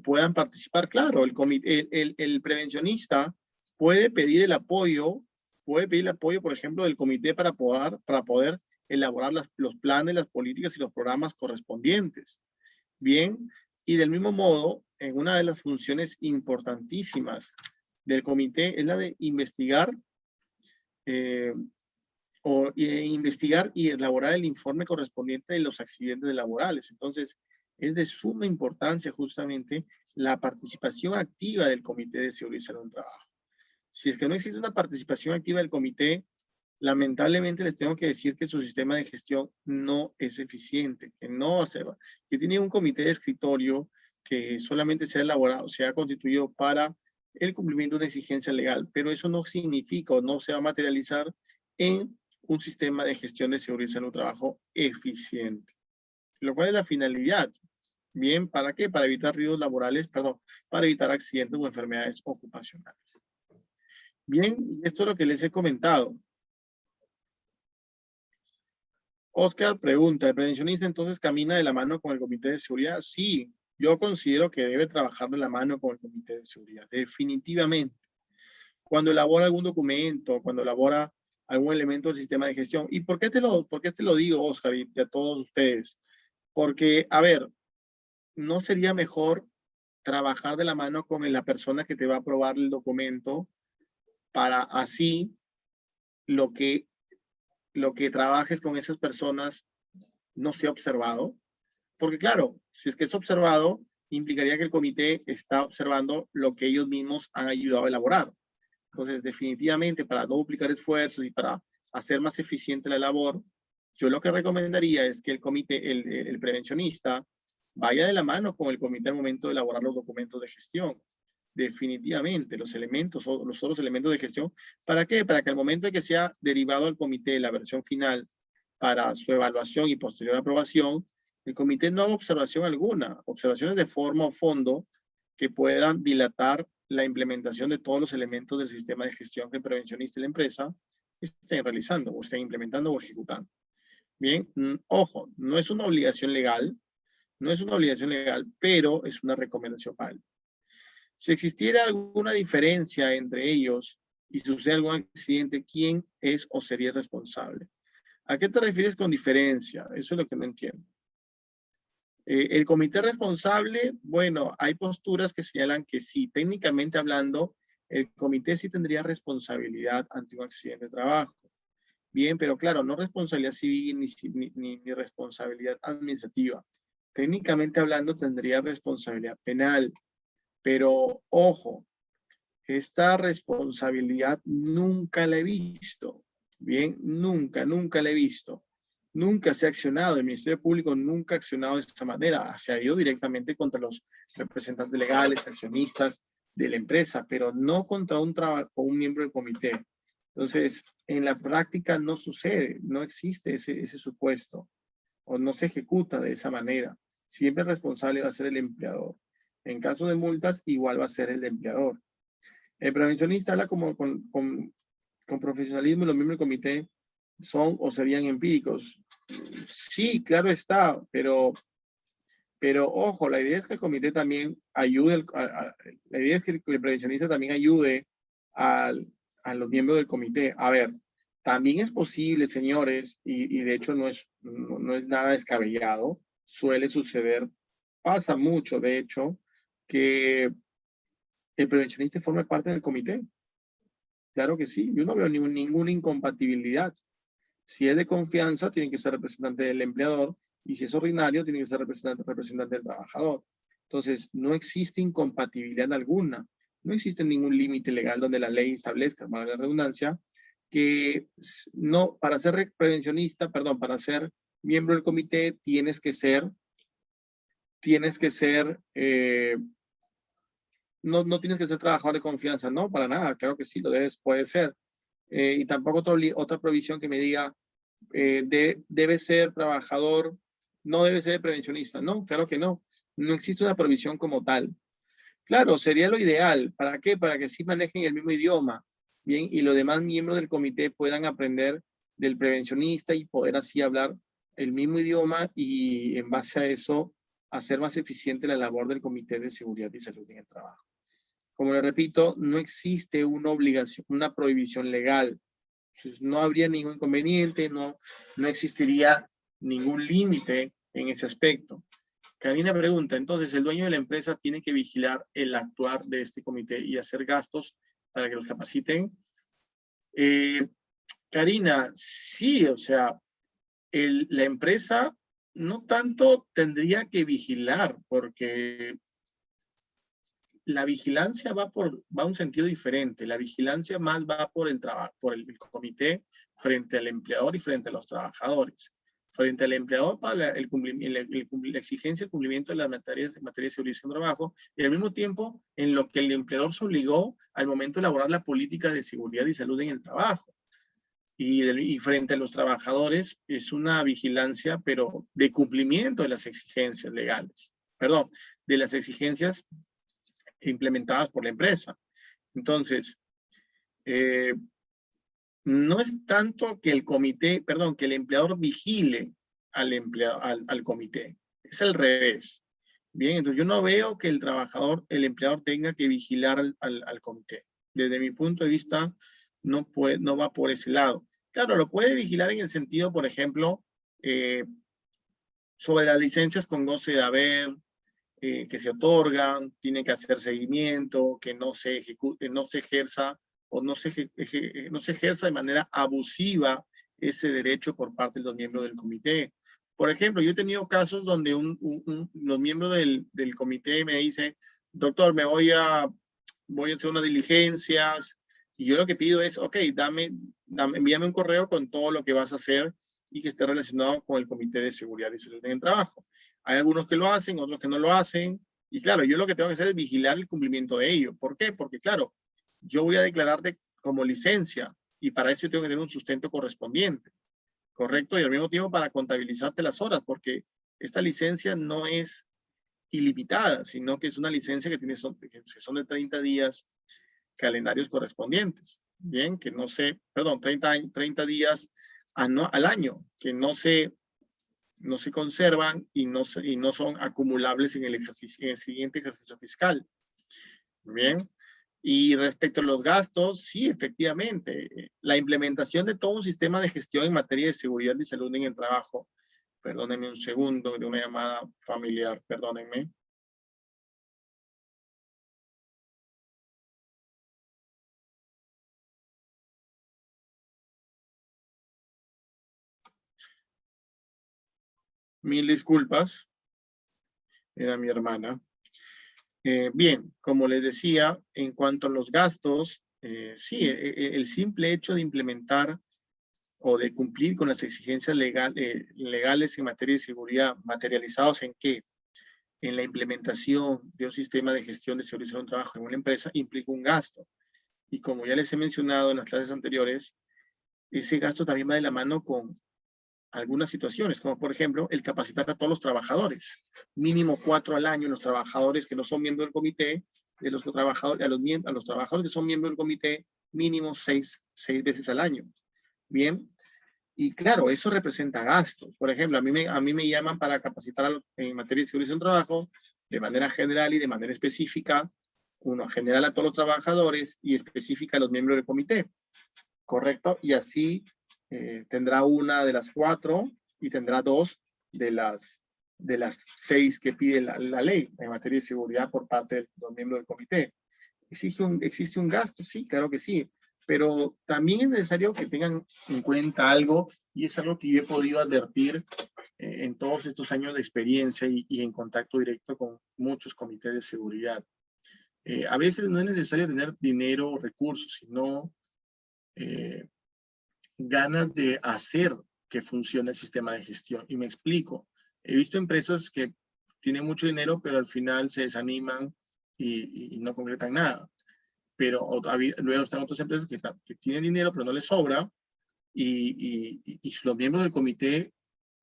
puedan participar. Claro, el prevencionista puede pedir el apoyo, por ejemplo, del comité para poder elaborar los planes, las políticas y los programas correspondientes. Bien, y del mismo modo, en una de las funciones importantísimas del comité es la de investigar investigar y elaborar el informe correspondiente de los accidentes laborales. Entonces, es de suma importancia justamente la participación activa del Comité de Seguridad y Salud del Trabajo. Si es que no existe una participación activa del comité, lamentablemente les tengo que decir que su sistema de gestión no es eficiente, que tiene un comité de escritorio que solamente se ha elaborado, se ha constituido para el cumplimiento de una exigencia legal, pero eso no significa o no se va a materializar en un sistema de gestión de seguridad y salud del trabajo eficiente. Lo cual es la finalidad. Bien, ¿para qué? Para evitar riesgos laborales, para evitar accidentes o enfermedades ocupacionales. Bien, esto es lo que les he comentado. Oscar pregunta, ¿el prevencionista entonces camina de la mano con el comité de seguridad? Sí, yo considero que debe trabajar de la mano con el comité de seguridad, definitivamente. Cuando elabora algún documento, cuando elabora algún elemento del sistema de gestión. ¿Y por qué te lo digo, Oscar, y a todos ustedes? Porque, a ver, ¿no sería mejor trabajar de la mano con la persona que te va a aprobar el documento para así lo que trabajes con esas personas no sea observado? Porque claro, si es que es observado, implicaría que el comité está observando lo que ellos mismos han ayudado a elaborar. Entonces, definitivamente, para no duplicar esfuerzos y para hacer más eficiente la labor, yo lo que recomendaría es que el comité, el prevencionista, vaya de la mano con el comité al momento de elaborar los documentos de gestión. Definitivamente, los otros elementos de gestión. ¿Para qué? Para que al momento de que sea derivado al comité la versión final para su evaluación y posterior aprobación, el comité no haga observación alguna, observaciones de forma o fondo que puedan dilatar la implementación de todos los elementos del sistema de gestión que el prevencionista y la empresa estén realizando o estén implementando o ejecutando. Bien, ojo, no es una obligación legal, pero es una recomendación válida. Si existiera alguna diferencia entre ellos y sucede algún accidente, ¿quién es o sería responsable? ¿A qué te refieres con diferencia? Eso es lo que no entiendo. El comité responsable, bueno, hay posturas que señalan que sí, técnicamente hablando, el comité sí tendría responsabilidad ante un accidente de trabajo. Bien, pero claro, no responsabilidad civil ni responsabilidad administrativa. Técnicamente hablando, tendría responsabilidad penal. Pero, ojo, esta responsabilidad nunca la he visto. Bien, nunca la he visto. Nunca se ha accionado, el Ministerio Público nunca ha accionado de esta manera, se ha ido directamente contra los representantes legales, accionistas de la empresa, pero no contra un miembro del comité. Entonces, en la práctica no sucede, no existe ese supuesto, o no se ejecuta de esa manera. Siempre el responsable va a ser el empleador. En caso de multas, igual va a ser el empleador. El prevencionista habla con profesionalismo y los miembros del comité son o serían empíricos. Sí, claro está, pero ojo, la idea es que el comité también ayude, la idea es que el prevencionista también ayude a los miembros del comité. A ver, también es posible, señores, y de hecho no es nada descabellado, suele suceder, pasa mucho, de hecho, que el prevencionista forme parte del comité. Claro que sí, yo no veo ninguna incompatibilidad. Si es de confianza, tiene que ser representante del empleador. y si es ordinario, tiene que ser representante del trabajador. Entonces, no existe incompatibilidad alguna. No existe ningún límite legal donde la ley establezca, para la redundancia, que no, para ser prevencionista, perdón, para ser miembro del comité tienes que ser, no tienes que ser trabajador de confianza, no, para nada, claro que sí, puede ser. Y tampoco otra provisión que me diga, debe ser trabajador, no debe ser prevencionista, no, claro que no. No existe una provisión como tal. Claro, sería lo ideal. ¿Para qué? Para que sí manejen el mismo idioma, bien, y los demás miembros del comité puedan aprender del prevencionista y poder así hablar el mismo idioma y en base a eso hacer más eficiente la labor del Comité de Seguridad y Salud en el Trabajo. Como le repito, no existe una obligación, una prohibición legal. Entonces, no habría ningún inconveniente, no existiría ningún límite en ese aspecto. Karina pregunta, entonces el dueño de la empresa tiene que vigilar el actuar de este comité y hacer gastos para que los capaciten. Karina, sí, o sea, la empresa no tanto tendría que vigilar, porque la vigilancia va a un sentido diferente. La vigilancia más va por el comité frente al empleador y frente a los trabajadores. Frente al empleador para la exigencia, el cumplimiento de las materias de seguridad y trabajo, y al mismo tiempo en lo que el empleador se obligó al momento de elaborar la política de seguridad y salud en el trabajo. Y frente a los trabajadores es una vigilancia, pero de cumplimiento de las exigencias legales. Perdón, de las exigencias implementadas por la empresa. Entonces, no es tanto que el comité, perdón, que el empleador vigile al comité. Es al revés. Bien, entonces yo no veo que el empleador tenga que vigilar al comité. Desde mi punto de vista, no va por ese lado. Claro, lo puede vigilar en el sentido, por ejemplo, sobre las licencias con goce de haber, que se otorgan, tiene que hacer seguimiento, que no se ejecute, no se ejerza o no se ejerza de manera abusiva ese derecho por parte de los miembros del comité. Por ejemplo, yo he tenido casos donde los miembros del comité me dicen, doctor, voy a hacer unas diligencias, y yo lo que pido es, ok, envíame un correo con todo lo que vas a hacer y que esté relacionado con el Comité de Seguridad y Salud en el Trabajo. Hay algunos que lo hacen, otros que no lo hacen. Y claro, yo lo que tengo que hacer es vigilar el cumplimiento de ello. ¿Por qué? Porque claro, yo voy a declararte como licencia y para eso yo tengo que tener un sustento correspondiente. ¿Correcto? Y al mismo tiempo para contabilizarte las horas, porque esta licencia no es ilimitada, sino que es una licencia que son de 30 días calendarios correspondientes. Bien, que no se, perdón, 30 días al año, que no se conservan y no son acumulables en el siguiente ejercicio fiscal. Bien. Y respecto a los gastos, sí, efectivamente, la implementación de todo un sistema de gestión en materia de seguridad y salud en el trabajo. Perdónenme un segundo, de una llamada familiar, perdónenme. Mil disculpas. Era mi hermana. Bien, como les decía, en cuanto a los gastos, sí, el simple hecho de implementar o de cumplir con las exigencias legales en materia de seguridad, materializados en qué? En la implementación de un sistema de gestión de seguridad en un trabajo en una empresa, implica un gasto. Y como ya les he mencionado en las clases anteriores, ese gasto también va de la mano con algunas situaciones, como por ejemplo el capacitar a todos los trabajadores, mínimo 4 al año, los trabajadores que no son miembros del comité, de los trabajadores, a los trabajadores que son miembros del comité, mínimo 6 veces al año. Bien, y claro, eso representa gastos. Por ejemplo, a mí me llaman para capacitar en materia de seguridad en trabajo, de manera general y de manera específica, uno general a todos los trabajadores y específica a los miembros del comité, ¿correcto? Y así tendrá una de las 4 y tendrá 2 de las 6 que pide la ley en materia de seguridad por parte de los miembros del comité. ¿Existe un gasto? Sí, claro que sí. Pero también es necesario que tengan en cuenta algo, y es algo que yo he podido advertir en todos estos años de experiencia y en contacto directo con muchos comités de seguridad. A veces no es necesario tener dinero o recursos, sino ganas de hacer que funcione el sistema de gestión. Y me explico. He visto empresas que tienen mucho dinero, pero al final se desaniman y no concretan nada. Pero luego están otras empresas que tienen dinero, pero no les sobra, y los miembros del comité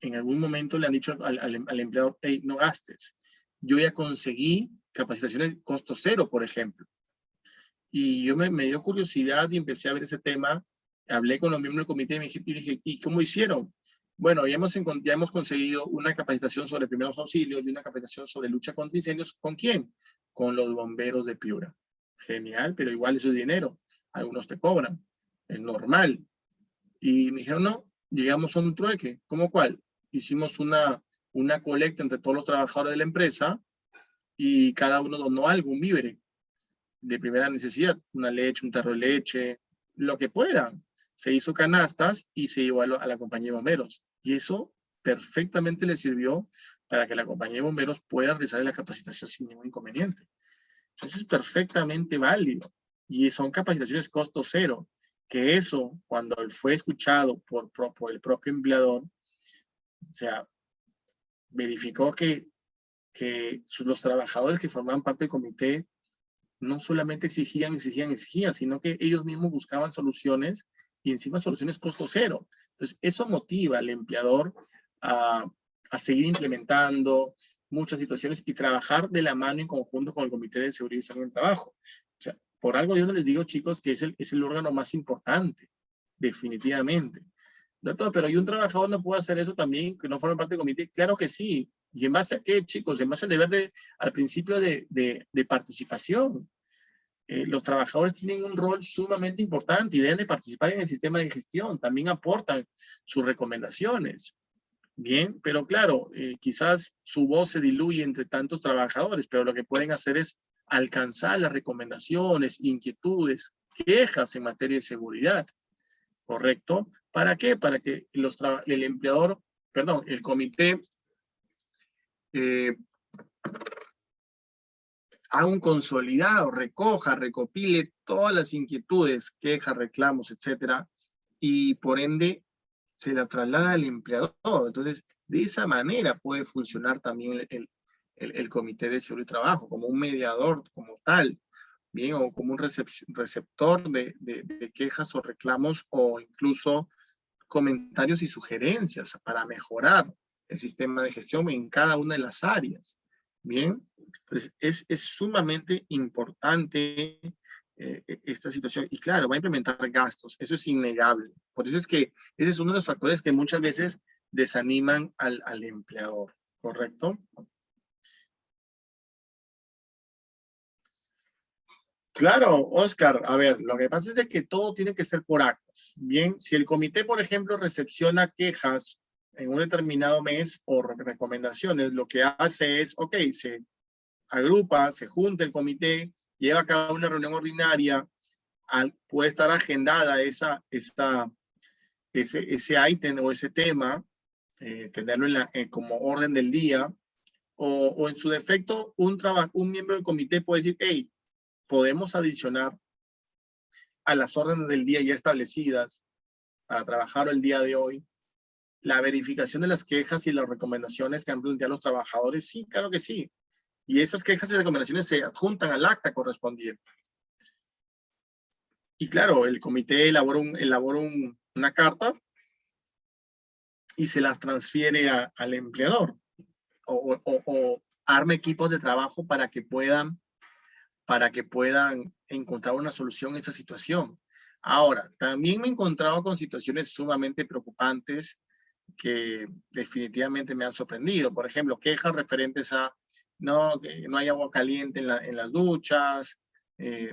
en algún momento le han dicho al empleador, hey, no gastes. Yo ya conseguí capacitaciones costo cero, por ejemplo. Y yo me dio curiosidad y empecé a ver ese tema. Hablé con los miembros del comité y dije, ¿y cómo hicieron? Bueno, ya hemos conseguido una capacitación sobre primeros auxilios y una capacitación sobre lucha contra incendios. ¿Con quién? Con los bomberos de Piura. Genial, pero igual eso es dinero. Algunos te cobran. Es normal. Y me dijeron, no, llegamos a un trueque. ¿Cómo cuál? Hicimos una colecta entre todos los trabajadores de la empresa y cada uno donó algo, un víver de primera necesidad, una leche, un tarro de leche, lo que puedan. Se hizo canastas y se llevó a la compañía de bomberos. Y eso perfectamente le sirvió para que la compañía de bomberos pueda realizar la capacitación sin ningún inconveniente. Entonces es perfectamente válido. Y son capacitaciones costo cero, que eso, cuando fue escuchado por el propio empleador, o sea, verificó que los trabajadores que formaban parte del comité no solamente exigían, sino que ellos mismos buscaban soluciones y encima soluciones costo cero. Entonces, eso motiva al empleador a seguir implementando muchas situaciones y trabajar de la mano en conjunto con el Comité de Seguridad y Salud en el Trabajo. O sea, por algo yo no les digo, chicos, que es el órgano más importante, definitivamente. ¿No? Pero ¿y un trabajador no puede hacer eso también, que no forma parte del comité? Claro que sí. ¿Y en base a qué, chicos? En base al deber al principio de participación. Los trabajadores tienen un rol sumamente importante y deben de participar en el sistema de gestión. También aportan sus recomendaciones. Bien, pero claro, quizás su voz se diluye entre tantos trabajadores, pero lo que pueden hacer es alcanzar las recomendaciones, inquietudes, quejas en materia de seguridad. ¿Correcto? ¿Para qué? Para que el empleador, perdón, el comité haga un consolidado, recoja, recopile todas las inquietudes, quejas, reclamos, etcétera, y por ende se la traslada al empleador. Entonces, de esa manera puede funcionar también el Comité de Seguridad y Trabajo, como un mediador, como tal, bien, o como un receptor de quejas o reclamos, o incluso comentarios y sugerencias para mejorar el sistema de gestión en cada una de las áreas. Bien, pues es sumamente importante esta situación. Y claro, va a implementar gastos, eso es innegable. Por eso es que ese es uno de los factores que muchas veces desaniman al empleador, ¿correcto? Claro, Oscar, a ver, lo que pasa es que todo tiene que ser por actas. Bien, si el comité, por ejemplo, recepciona quejas en un determinado mes o recomendaciones, lo que hace es, ok, se agrupa, se junta el comité, lleva a cabo una reunión ordinaria, puede estar agendada ese ítem o ese tema, tenerlo como orden del día, o en su defecto, un miembro del comité puede decir, hey, podemos adicionar a las órdenes del día ya establecidas para trabajar el día de hoy, la verificación de las quejas y las recomendaciones que han planteado los trabajadores. Sí, claro que sí. Y esas quejas y recomendaciones se adjuntan al acta correspondiente. Y claro, el comité elabora una carta y se las transfiere al empleador o arma equipos de trabajo para que puedan encontrar una solución a esa situación. Ahora, también me he encontrado con situaciones sumamente preocupantes que definitivamente me han sorprendido. Por ejemplo, quejas referentes a que no hay agua caliente en las duchas,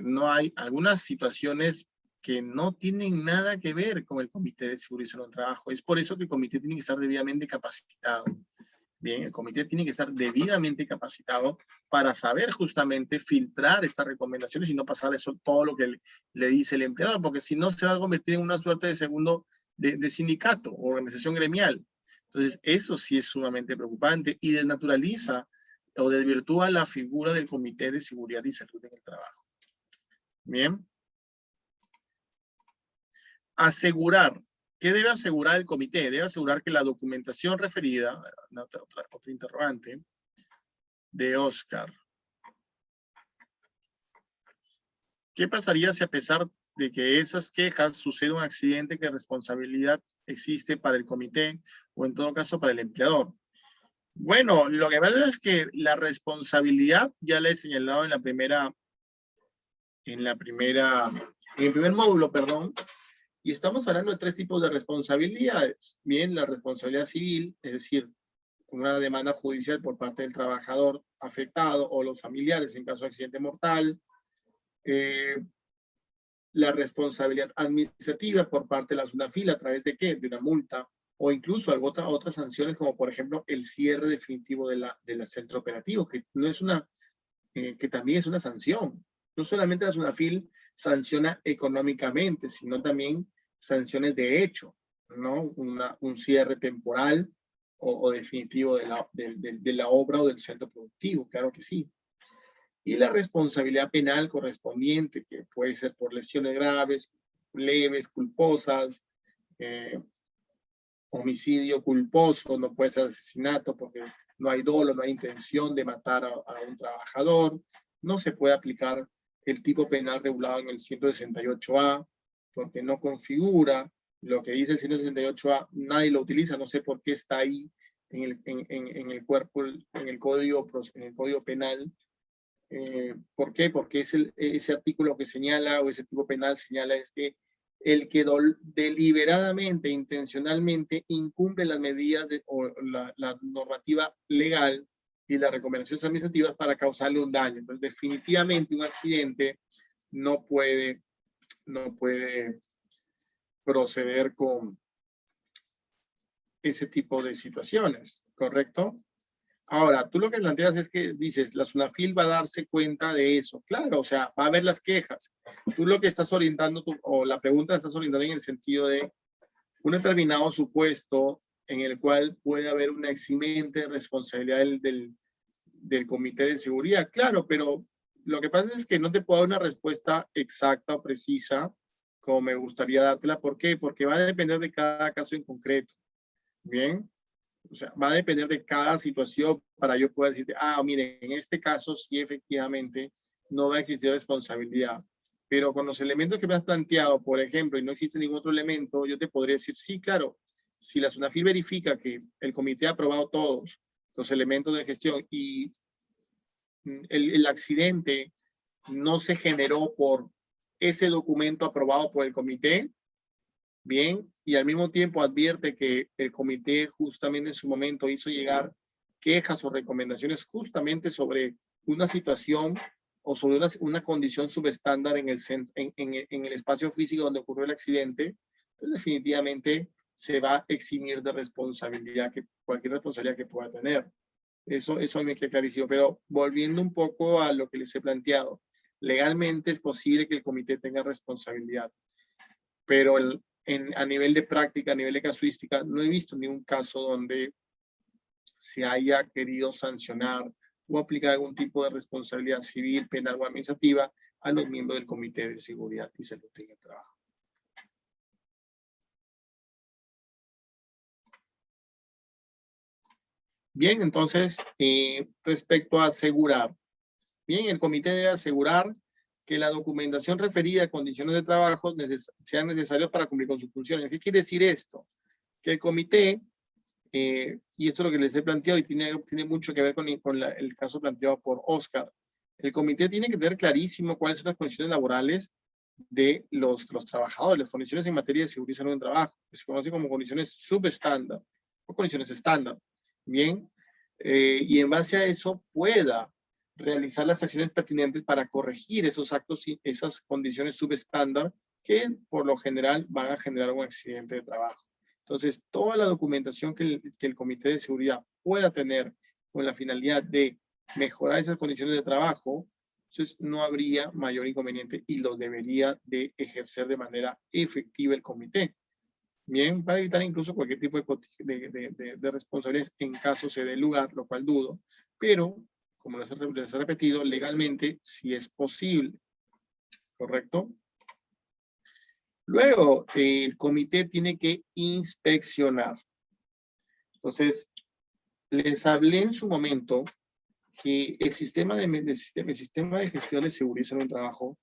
no hay algunas situaciones que no tienen nada que ver con el Comité de Seguridad y Salud del Trabajo. Es por eso que el comité tiene que estar debidamente capacitado. Bien, el comité tiene que estar debidamente capacitado para saber justamente filtrar estas recomendaciones y no pasar eso todo lo que le dice el empleador, porque si no se va a convertir en una suerte de sindicato o organización gremial. Entonces, eso sí es sumamente preocupante y desnaturaliza o desvirtúa la figura del Comité de Seguridad y Salud en el Trabajo. Bien. Asegurar. ¿Qué debe asegurar el comité? Debe asegurar que la documentación referida, otra interrogante, de Oscar. ¿Qué pasaría si a pesar de que esas quejas sucede un accidente, que responsabilidad existe para el comité o en todo caso para el empleador? Bueno, lo que pasa es que la responsabilidad ya la he señalado en el primer módulo, perdón, y estamos hablando de 3 tipos de responsabilidades. Bien, la responsabilidad civil, es decir, una demanda judicial por parte del trabajador afectado o los familiares en caso de accidente mortal. La responsabilidad administrativa por parte de la SUNAFIL, ¿a través de qué? De una multa o incluso otras sanciones, como por ejemplo el cierre definitivo de la centro operativo, que no es que también es una sanción. No solamente la SUNAFIL sanciona económicamente, sino también sanciones de hecho, ¿no? Un cierre temporal o definitivo de la obra o del centro productivo, claro que sí. Y la responsabilidad penal correspondiente, que puede ser por lesiones graves, leves, culposas, homicidio culposo, no puede ser asesinato porque no hay dolo, no hay intención de matar a un trabajador, no se puede aplicar el tipo penal regulado en el 168A, porque no configura lo que dice el 168A, nadie lo utiliza, no sé por qué está ahí en el cuerpo, en el código penal. ¿Por qué? Porque ese artículo que señala, o ese tipo penal señala, es que el que deliberadamente, intencionalmente incumple las medidas o la normativa legal y las recomendaciones administrativas para causarle un daño. Entonces, definitivamente un accidente no puede proceder con ese tipo de situaciones, ¿correcto? Ahora, tú lo que planteas es que dices, la SUNAFIL va a darse cuenta de eso. Claro, o sea, va a ver las quejas. Tú lo que estás orientando, o la pregunta la estás orientando en el sentido de un determinado supuesto en el cual puede haber una eximente responsabilidad del Comité de Seguridad. Claro, pero lo que pasa es que no te puedo dar una respuesta exacta o precisa como me gustaría dártela. ¿Por qué? Porque va a depender de cada caso en concreto. Bien. O sea, va a depender de cada situación para yo poder decirte, miren, en este caso sí efectivamente no va a existir responsabilidad. Pero con los elementos que me has planteado, por ejemplo, y no existe ningún otro elemento, yo te podría decir, sí, claro, si la SUNAFIL verifica que el comité ha aprobado todos los elementos de gestión y el accidente no se generó por ese documento aprobado por el comité, bien, y al mismo tiempo advierte que el comité justamente en su momento hizo llegar quejas o recomendaciones justamente sobre una situación o sobre una condición subestándar en el espacio físico donde ocurrió el accidente, pues definitivamente se va a eximir de responsabilidad, cualquier responsabilidad que pueda tener. Eso me queda clarísimo. Pero volviendo un poco a lo que les he planteado, legalmente es posible que el comité tenga responsabilidad, pero a nivel de práctica, a nivel de casuística, no he visto ningún caso donde se haya querido sancionar o aplicar algún tipo de responsabilidad civil, penal o administrativa a los miembros del Comité de Seguridad y Salud en el Trabajo. Bien, entonces, respecto a asegurar. Bien, el comité debe asegurar que la documentación referida a condiciones de trabajo sean necesarias para cumplir con sus funciones. ¿Qué quiere decir esto? Que el comité, y esto es lo que les he planteado y tiene mucho que ver con el caso planteado por Oscar, el comité tiene que tener clarísimo cuáles son las condiciones laborales de los trabajadores, las condiciones en materia de seguridad y salud en el trabajo, que se conocen como condiciones subestándar o condiciones estándar. Bien, y en base a eso pueda realizar las acciones pertinentes para corregir esos actos y esas condiciones subestándar que por lo general van a generar un accidente de trabajo. Entonces, toda la documentación que el Comité de Seguridad pueda tener con la finalidad de mejorar esas condiciones de trabajo, entonces no habría mayor inconveniente y lo debería de ejercer de manera efectiva el comité. Bien, para evitar incluso cualquier tipo de responsabilidades en caso se dé lugar, lo cual dudo, pero, como les he repetido, legalmente sí es posible, ¿correcto? Luego, el comité tiene que inspeccionar. Entonces, les hablé en su momento que el sistema de gestión de seguridad en un trabajo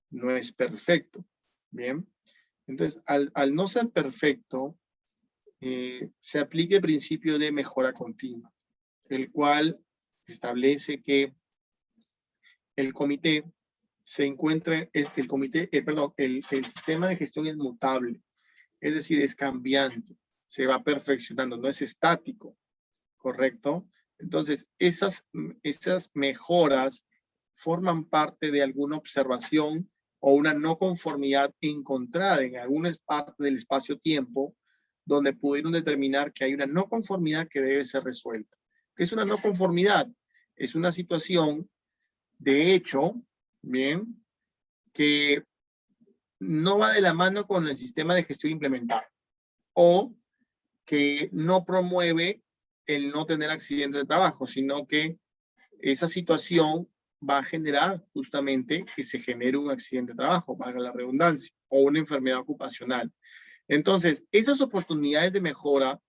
no es perfecto, ¿bien? Entonces, al no ser perfecto, se aplica el principio de mejora continua, el cual establece que el comité se encuentra, el sistema de gestión es mutable, es decir, es cambiante, se va perfeccionando, no es estático, ¿correcto? Entonces, esas mejoras forman parte de alguna observación o una no conformidad encontrada en alguna parte del espacio-tiempo donde pudieron determinar que hay una no conformidad que debe ser resuelta. ¿Qué es una no conformidad? Es una situación de hecho, bien, que no va de la mano con el sistema de gestión implementado o que no promueve el no tener accidentes de trabajo, sino que esa situación va a generar justamente que se genere un accidente de trabajo, valga la redundancia, o una enfermedad ocupacional. Entonces, esas oportunidades de mejora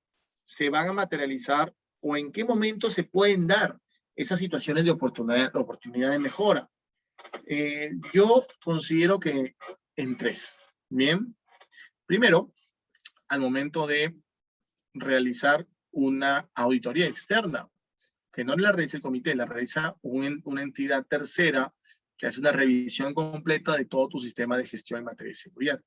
se van a materializar o en qué momento se pueden dar esas situaciones de oportunidad de mejora. Yo considero que en tres. Bien, primero, al momento de realizar una auditoría externa, que no la realiza el comité, la realiza una entidad tercera que hace una revisión completa de todo tu sistema de gestión en materia de seguridad.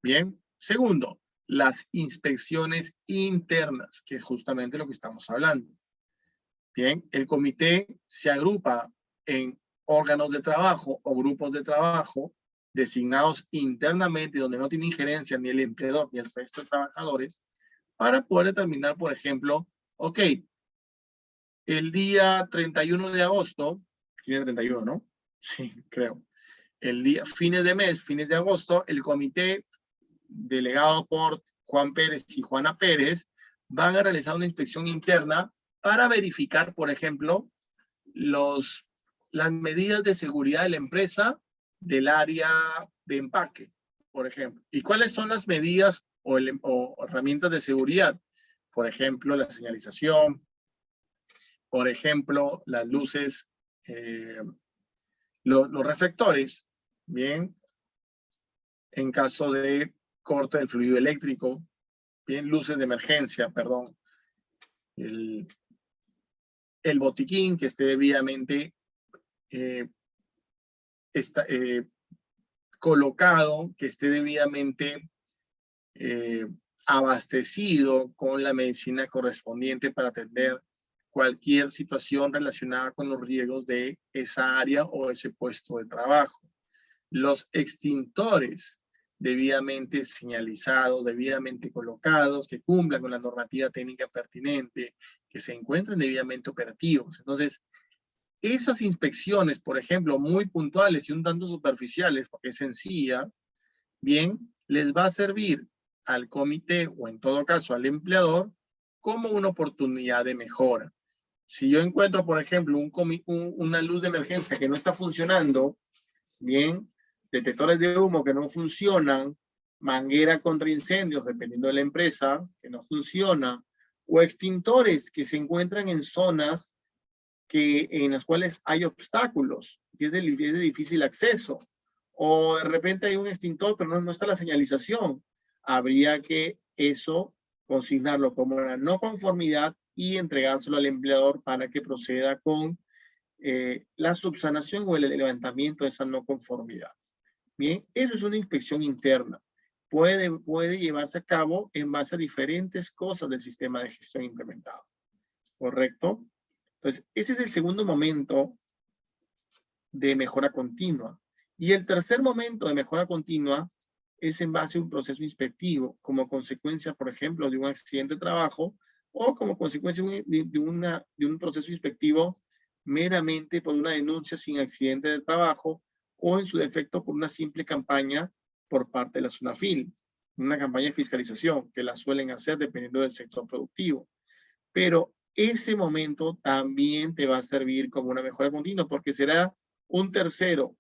Bien, segundo, las inspecciones internas, que es justamente lo que estamos hablando. Bien, el comité se agrupa en órganos de trabajo o grupos de trabajo designados internamente, donde no tiene injerencia ni el empleador ni el resto de trabajadores, para poder determinar, por ejemplo, ok, el día 31 de agosto, tiene 31, ¿no? Sí, creo. El día, fines de mes, fines de agosto, el comité delegado por Juan Pérez y Juana Pérez van a realizar una inspección interna para verificar, por ejemplo, las medidas de seguridad de la empresa del área de empaque, por ejemplo. ¿Y cuáles son las medidas o herramientas de seguridad? Por ejemplo, la señalización, por ejemplo, las luces, los reflectores, bien, en caso de corte del fluido eléctrico, bien, luces de emergencia, perdón, el botiquín que esté debidamente colocado, que esté debidamente abastecido con la medicina correspondiente para atender cualquier situación relacionada con los riesgos de esa área o ese puesto de trabajo. Los extintores debidamente señalizados, debidamente colocados, que cumplan con la normativa técnica pertinente, que se encuentren debidamente operativos. Entonces, esas inspecciones, por ejemplo, muy puntuales y un tanto superficiales, porque es sencilla, bien, les va a servir al comité o en todo caso al empleador como una oportunidad de mejora. Si yo encuentro, por ejemplo, una luz de emergencia que no está funcionando, bien, detectores de humo que no funcionan, manguera contra incendios, dependiendo de la empresa, que no funciona, o extintores que se encuentran en zonas en las cuales hay obstáculos, que es de difícil acceso, o de repente hay un extintor, pero no está la señalización. Habría que eso consignarlo como una no conformidad y entregárselo al empleador para que proceda con la subsanación o el levantamiento de esa no conformidad. Bien, eso es una inspección interna. Puede llevarse a cabo en base a diferentes cosas del sistema de gestión implementado. ¿Correcto? Entonces, ese es el segundo momento de mejora continua. Y el tercer momento de mejora continua es en base a un proceso inspectivo, como consecuencia, por ejemplo, de un accidente de trabajo o como consecuencia de un proceso inspectivo meramente por una denuncia sin accidente de trabajo o en su defecto por una simple campaña por parte de la SUNAFIL. una campaña de fiscalización, que la suelen hacer dependiendo del sector productivo. Pero ese momento también te va a servir como una mejora continua, porque será un tercero,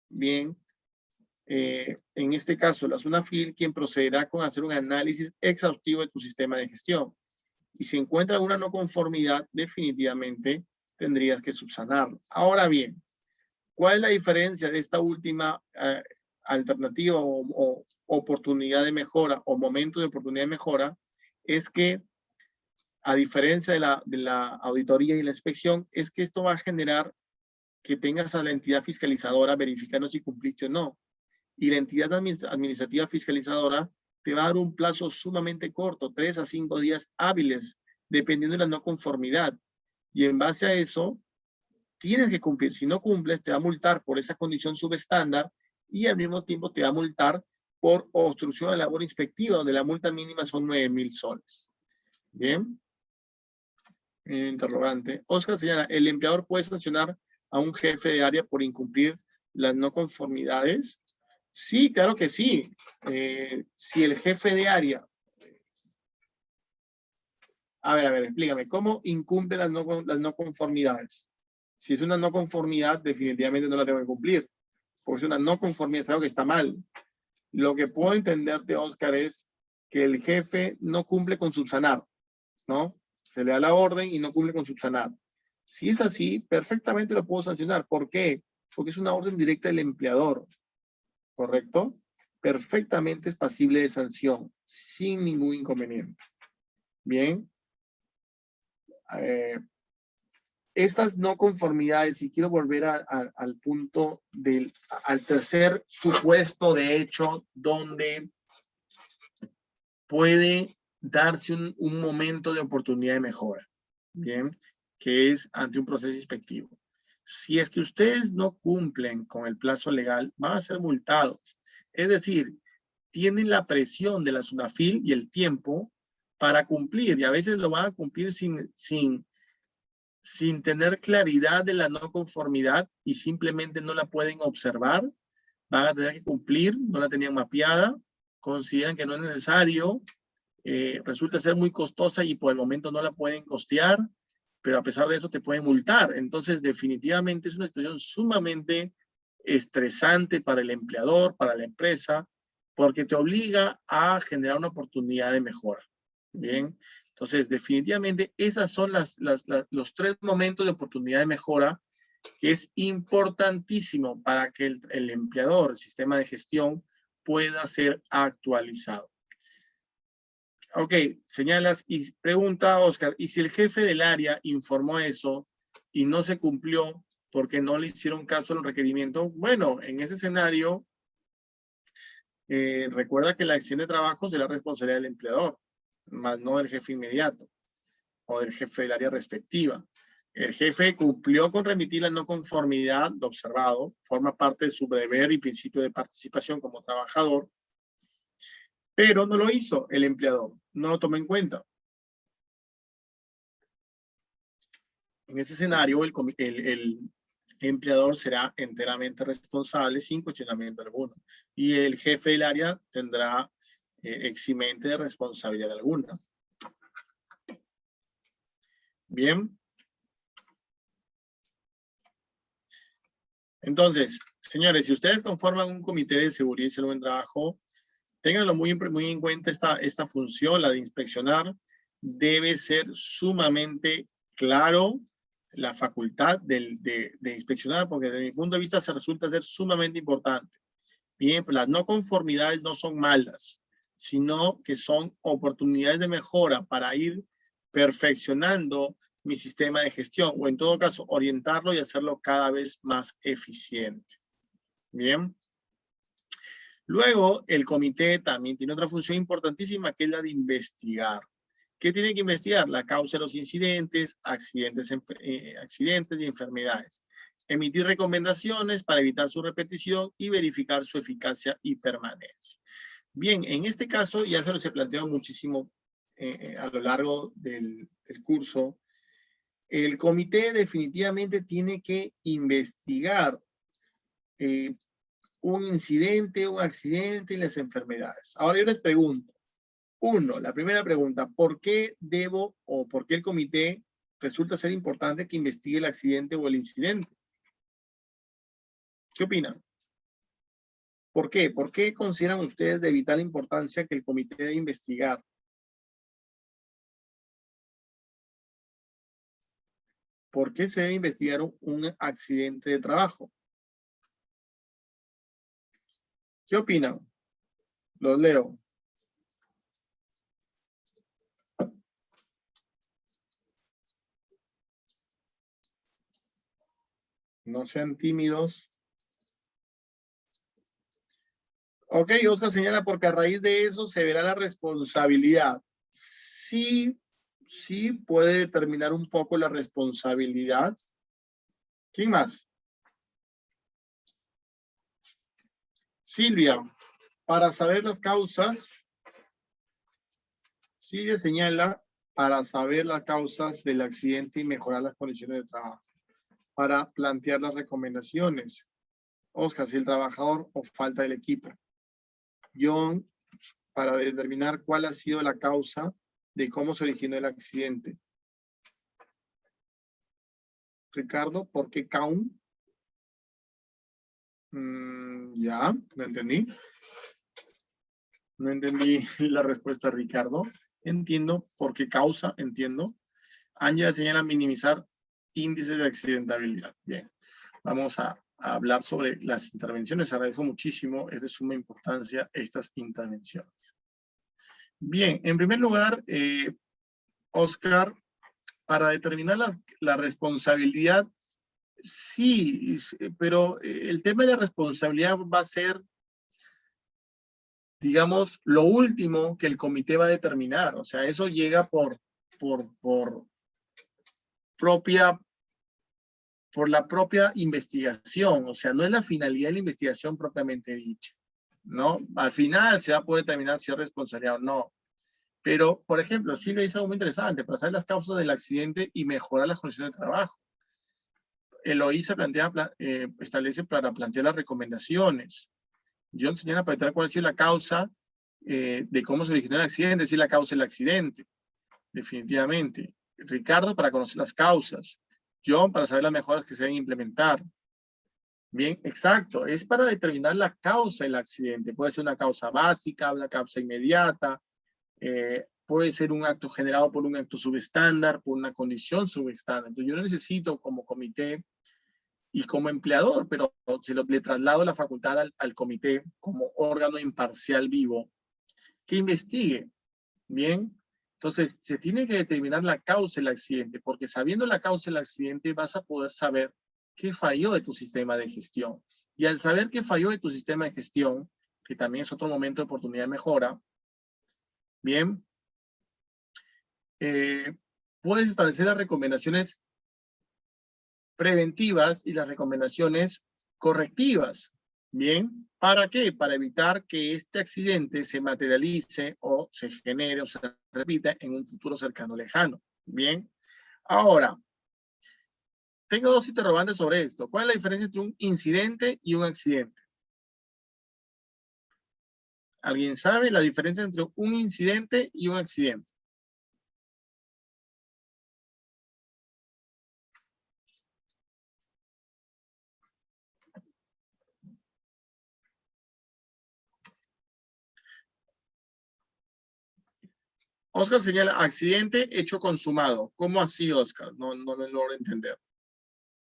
bien, en este caso la SUNAFIL, quien procederá con hacer un análisis exhaustivo de tu sistema de gestión. Y si encuentra alguna no conformidad, definitivamente tendrías que subsanarlo. Ahora bien, ¿cuál es la diferencia de esta última alternativa o oportunidad de mejora o momento de oportunidad de mejora? Es que, a diferencia de la auditoría y la inspección, es que esto va a generar que tengas a la entidad fiscalizadora verificando si cumpliste o no. Y la entidad administrativa fiscalizadora te va a dar un plazo sumamente corto, 3 a 5 días hábiles, dependiendo de la no conformidad. Y en base a eso, tienes que cumplir. Si no cumples, te va a multar por esa condición subestándar y al mismo tiempo te va a multar por obstrucción a la labor inspectiva, donde la multa mínima son 9,000 soles. Bien. Interrogante. Oscar señala, ¿el empleador puede sancionar a un jefe de área por incumplir las no conformidades? Sí, claro que sí. Si el jefe de área... A ver, explícame, ¿cómo incumple las no conformidades? Si es una no conformidad, definitivamente no la tengo que cumplir. Porque es una no conformidad, es algo que está mal. Lo que puedo entenderte, Oscar, es que el jefe no cumple con subsanar, ¿no? Se le da la orden y no cumple con subsanar. Si es así, perfectamente lo puedo sancionar. ¿Por qué? Porque es una orden directa del empleador, ¿correcto? Perfectamente es pasible de sanción, sin ningún inconveniente. Bien. Estas no conformidades, y quiero volver al punto al tercer supuesto de hecho, donde puede darse un momento de oportunidad de mejora, bien, que es ante un proceso inspectivo. Si es que ustedes no cumplen con el plazo legal, van a ser multados. Es decir, tienen la presión de la SUNAFIL y el tiempo para cumplir, y a veces lo van a cumplir sin tener claridad de la no conformidad y simplemente no la pueden observar, van a tener que cumplir, no la tenían mapeada, consideran que no es necesario, resulta ser muy costosa y por el momento no la pueden costear, pero a pesar de eso te pueden multar. Entonces, definitivamente es una situación sumamente estresante para el empleador, para la empresa, porque te obliga a generar una oportunidad de mejora. Bien, entonces definitivamente esas son los 3 momentos de oportunidad de mejora que es importantísimo para que el empleador, el sistema de gestión, pueda ser actualizado. Ok, señalas y pregunta Oscar, ¿y si el jefe del área informó eso y no se cumplió porque no le hicieron caso a los requerimientos? Bueno, en ese escenario, recuerda que la acción de trabajo será responsabilidad del empleador, más no del jefe inmediato o del jefe del área respectiva. El jefe cumplió con remitir la no conformidad, lo observado, forma parte de su deber y principio de participación como trabajador, pero no lo hizo el empleador, no lo tomó en cuenta. En ese escenario, el empleador será enteramente responsable sin cuestionamiento alguno. Y el jefe del área tendrá eximente de responsabilidad alguna. Bien. Entonces, señores, si ustedes conforman un comité de seguridad y salud en trabajo, ténganlo muy en cuenta esta función, la de inspeccionar. Debe ser sumamente claro la facultad de inspeccionar, porque desde mi punto de vista se resulta ser sumamente importante. Bien, pues las no conformidades no son malas, sino que son oportunidades de mejora para ir perfeccionando mi sistema de gestión, o en todo caso, orientarlo y hacerlo cada vez más eficiente. Bien. Luego, el comité también tiene otra función importantísima, que es la de investigar. ¿Qué tiene que investigar? La causa de los incidentes, accidentes y enfermedades. Emitir recomendaciones para evitar su repetición y verificar su eficacia y permanencia. Bien, en este caso ya se planteó muchísimo a lo largo del curso. El comité definitivamente tiene que investigar un incidente, un accidente y las enfermedades. Ahora yo les pregunto, la primera pregunta, ¿por qué debo o por qué el comité resulta ser importante que investigue el accidente o el incidente? ¿Qué opinan? ¿Por qué? ¿Por qué consideran ustedes de vital importancia que el comité debe investigar? ¿Por qué se debe investigar un accidente de trabajo? ¿Qué opinan? Los leo. No sean tímidos. Ok, Oscar señala, porque a raíz de eso se verá la responsabilidad. Sí, sí puede determinar un poco la responsabilidad. ¿Quién más? Silvia, para saber las causas. Silvia señala, para saber las causas del accidente y mejorar las condiciones de trabajo. Para plantear las recomendaciones. Oscar, si el trabajador o falta del equipo. John, para determinar cuál ha sido la causa de cómo se originó el accidente. Ricardo, ¿por qué Kaun? Ya, no entendí. No entendí la respuesta, Ricardo. Entiendo por qué causa, entiendo. Ángela señala minimizar índices de accidentabilidad. Bien, vamos a hablar sobre las intervenciones. Agradezco muchísimo, es de suma importancia estas intervenciones. Bien, en primer lugar, Oscar, para determinar la responsabilidad, sí, pero el tema de la responsabilidad va a ser, digamos, lo último que el comité va a determinar. O sea, eso llega por la propia investigación. O sea, no es la finalidad de la investigación propiamente dicha, ¿no? Al final se va a poder determinar si es responsabilidad o no. Pero, por ejemplo, sí le dice algo muy interesante, para saber las causas del accidente y mejorar las condiciones de trabajo. Eloísa establece para plantear las recomendaciones. John señala para determinar cuál ha sido la causa de cómo se originó el accidente, es decir, la causa del accidente, definitivamente. Ricardo para conocer las causas. John para saber las mejoras que se deben implementar. Bien, exacto. Es para determinar la causa del accidente. Puede ser una causa básica, una causa inmediata, puede ser un acto generado por un acto subestándar, por una condición subestándar. Entonces yo no necesito como comité y como empleador, pero le traslado la facultad al comité como órgano imparcial vivo que investigue. Bien, entonces se tiene que determinar la causa del accidente, porque sabiendo la causa del accidente vas a poder saber qué falló de tu sistema de gestión. Y al saber qué falló de tu sistema de gestión, que también es otro momento de oportunidad de mejora, bien, puedes establecer las recomendaciones preventivas y las recomendaciones correctivas. Bien, ¿para qué? Para evitar que este accidente se materialice o se genere o se repita en un futuro cercano o lejano. Bien, ahora, tengo dos interrogantes sobre esto. ¿Cuál es la diferencia entre un incidente y un accidente? ¿Alguien sabe la diferencia entre un incidente y un accidente? Oscar señala accidente, hecho consumado. ¿Cómo así, Oscar? No lo logro entender.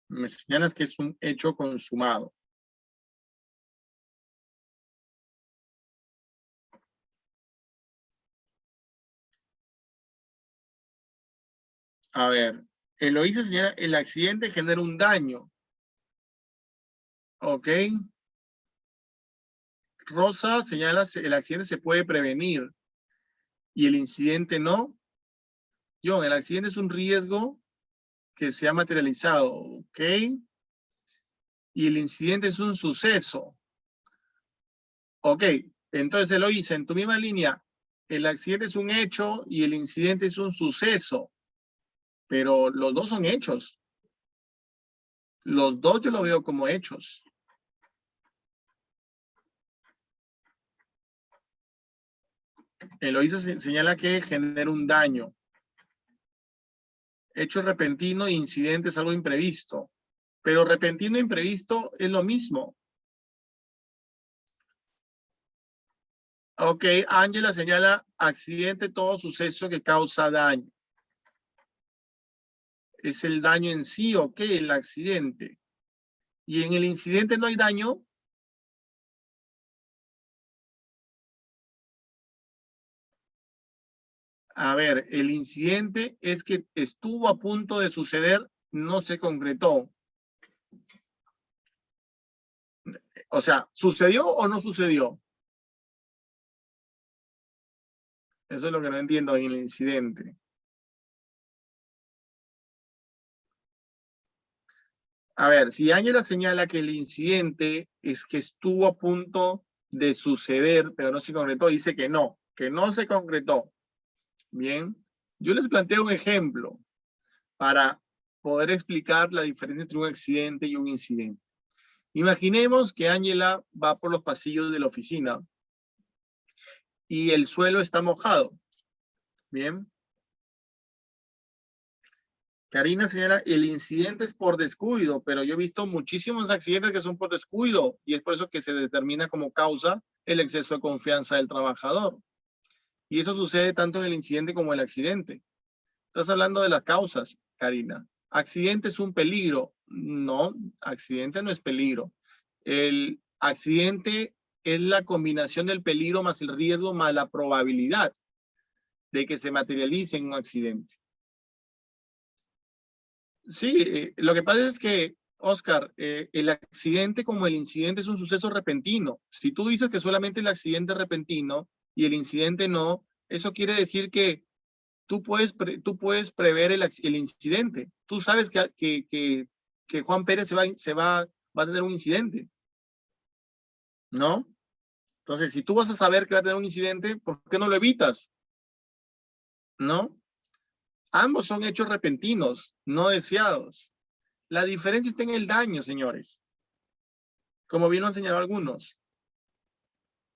Me señalas que es un hecho consumado. A ver, Eloísa señala, el accidente genera un daño. Ok. Rosa señala, el accidente se puede prevenir y el incidente no. John, el accidente es un riesgo que se ha materializado. Ok. Y el incidente es un suceso. Ok. Entonces Eloísa, en tu misma línea, el accidente es un hecho y el incidente es un suceso. Pero los dos son hechos. Los dos yo lo veo como hechos. Eloísa señala que genera un daño. Hecho repentino e incidente es algo imprevisto. Pero repentino e imprevisto es lo mismo. Ok, Ángela señala accidente, todo suceso que causa daño. Es el daño en sí, ok, el accidente. ¿Y en el incidente no hay daño? A ver, el incidente es que estuvo a punto de suceder, no se concretó. O sea, ¿sucedió o no sucedió? Eso es lo que no entiendo en el incidente. A ver, si Ángela señala que el incidente es que estuvo a punto de suceder, pero no se concretó, dice que no se concretó. Bien, yo les planteo un ejemplo para poder explicar la diferencia entre un accidente y un incidente. Imaginemos que Ángela va por los pasillos de la oficina y el suelo está mojado. Bien. Karina señala, el incidente es por descuido, pero yo he visto muchísimos accidentes que son por descuido y es por eso que se determina como causa el exceso de confianza del trabajador. Y eso sucede tanto en el incidente como en el accidente. Estás hablando de las causas, Karina. ¿Accidente es un peligro? No, accidente no es peligro. El accidente es la combinación del peligro más el riesgo más la probabilidad de que se materialice en un accidente. Sí, lo que pasa es que, Oscar, el accidente como el incidente es un suceso repentino. Si tú dices que solamente el accidente es repentino y el incidente no, eso quiere decir que tú puedes prever el incidente. Tú sabes que Juan Pérez va a tener un incidente, ¿no? Entonces, si tú vas a saber que va a tener un incidente, ¿por qué no lo evitas? ¿No? Ambos son hechos repentinos, no deseados. La diferencia está en el daño, señores. Como bien lo han señalado algunos.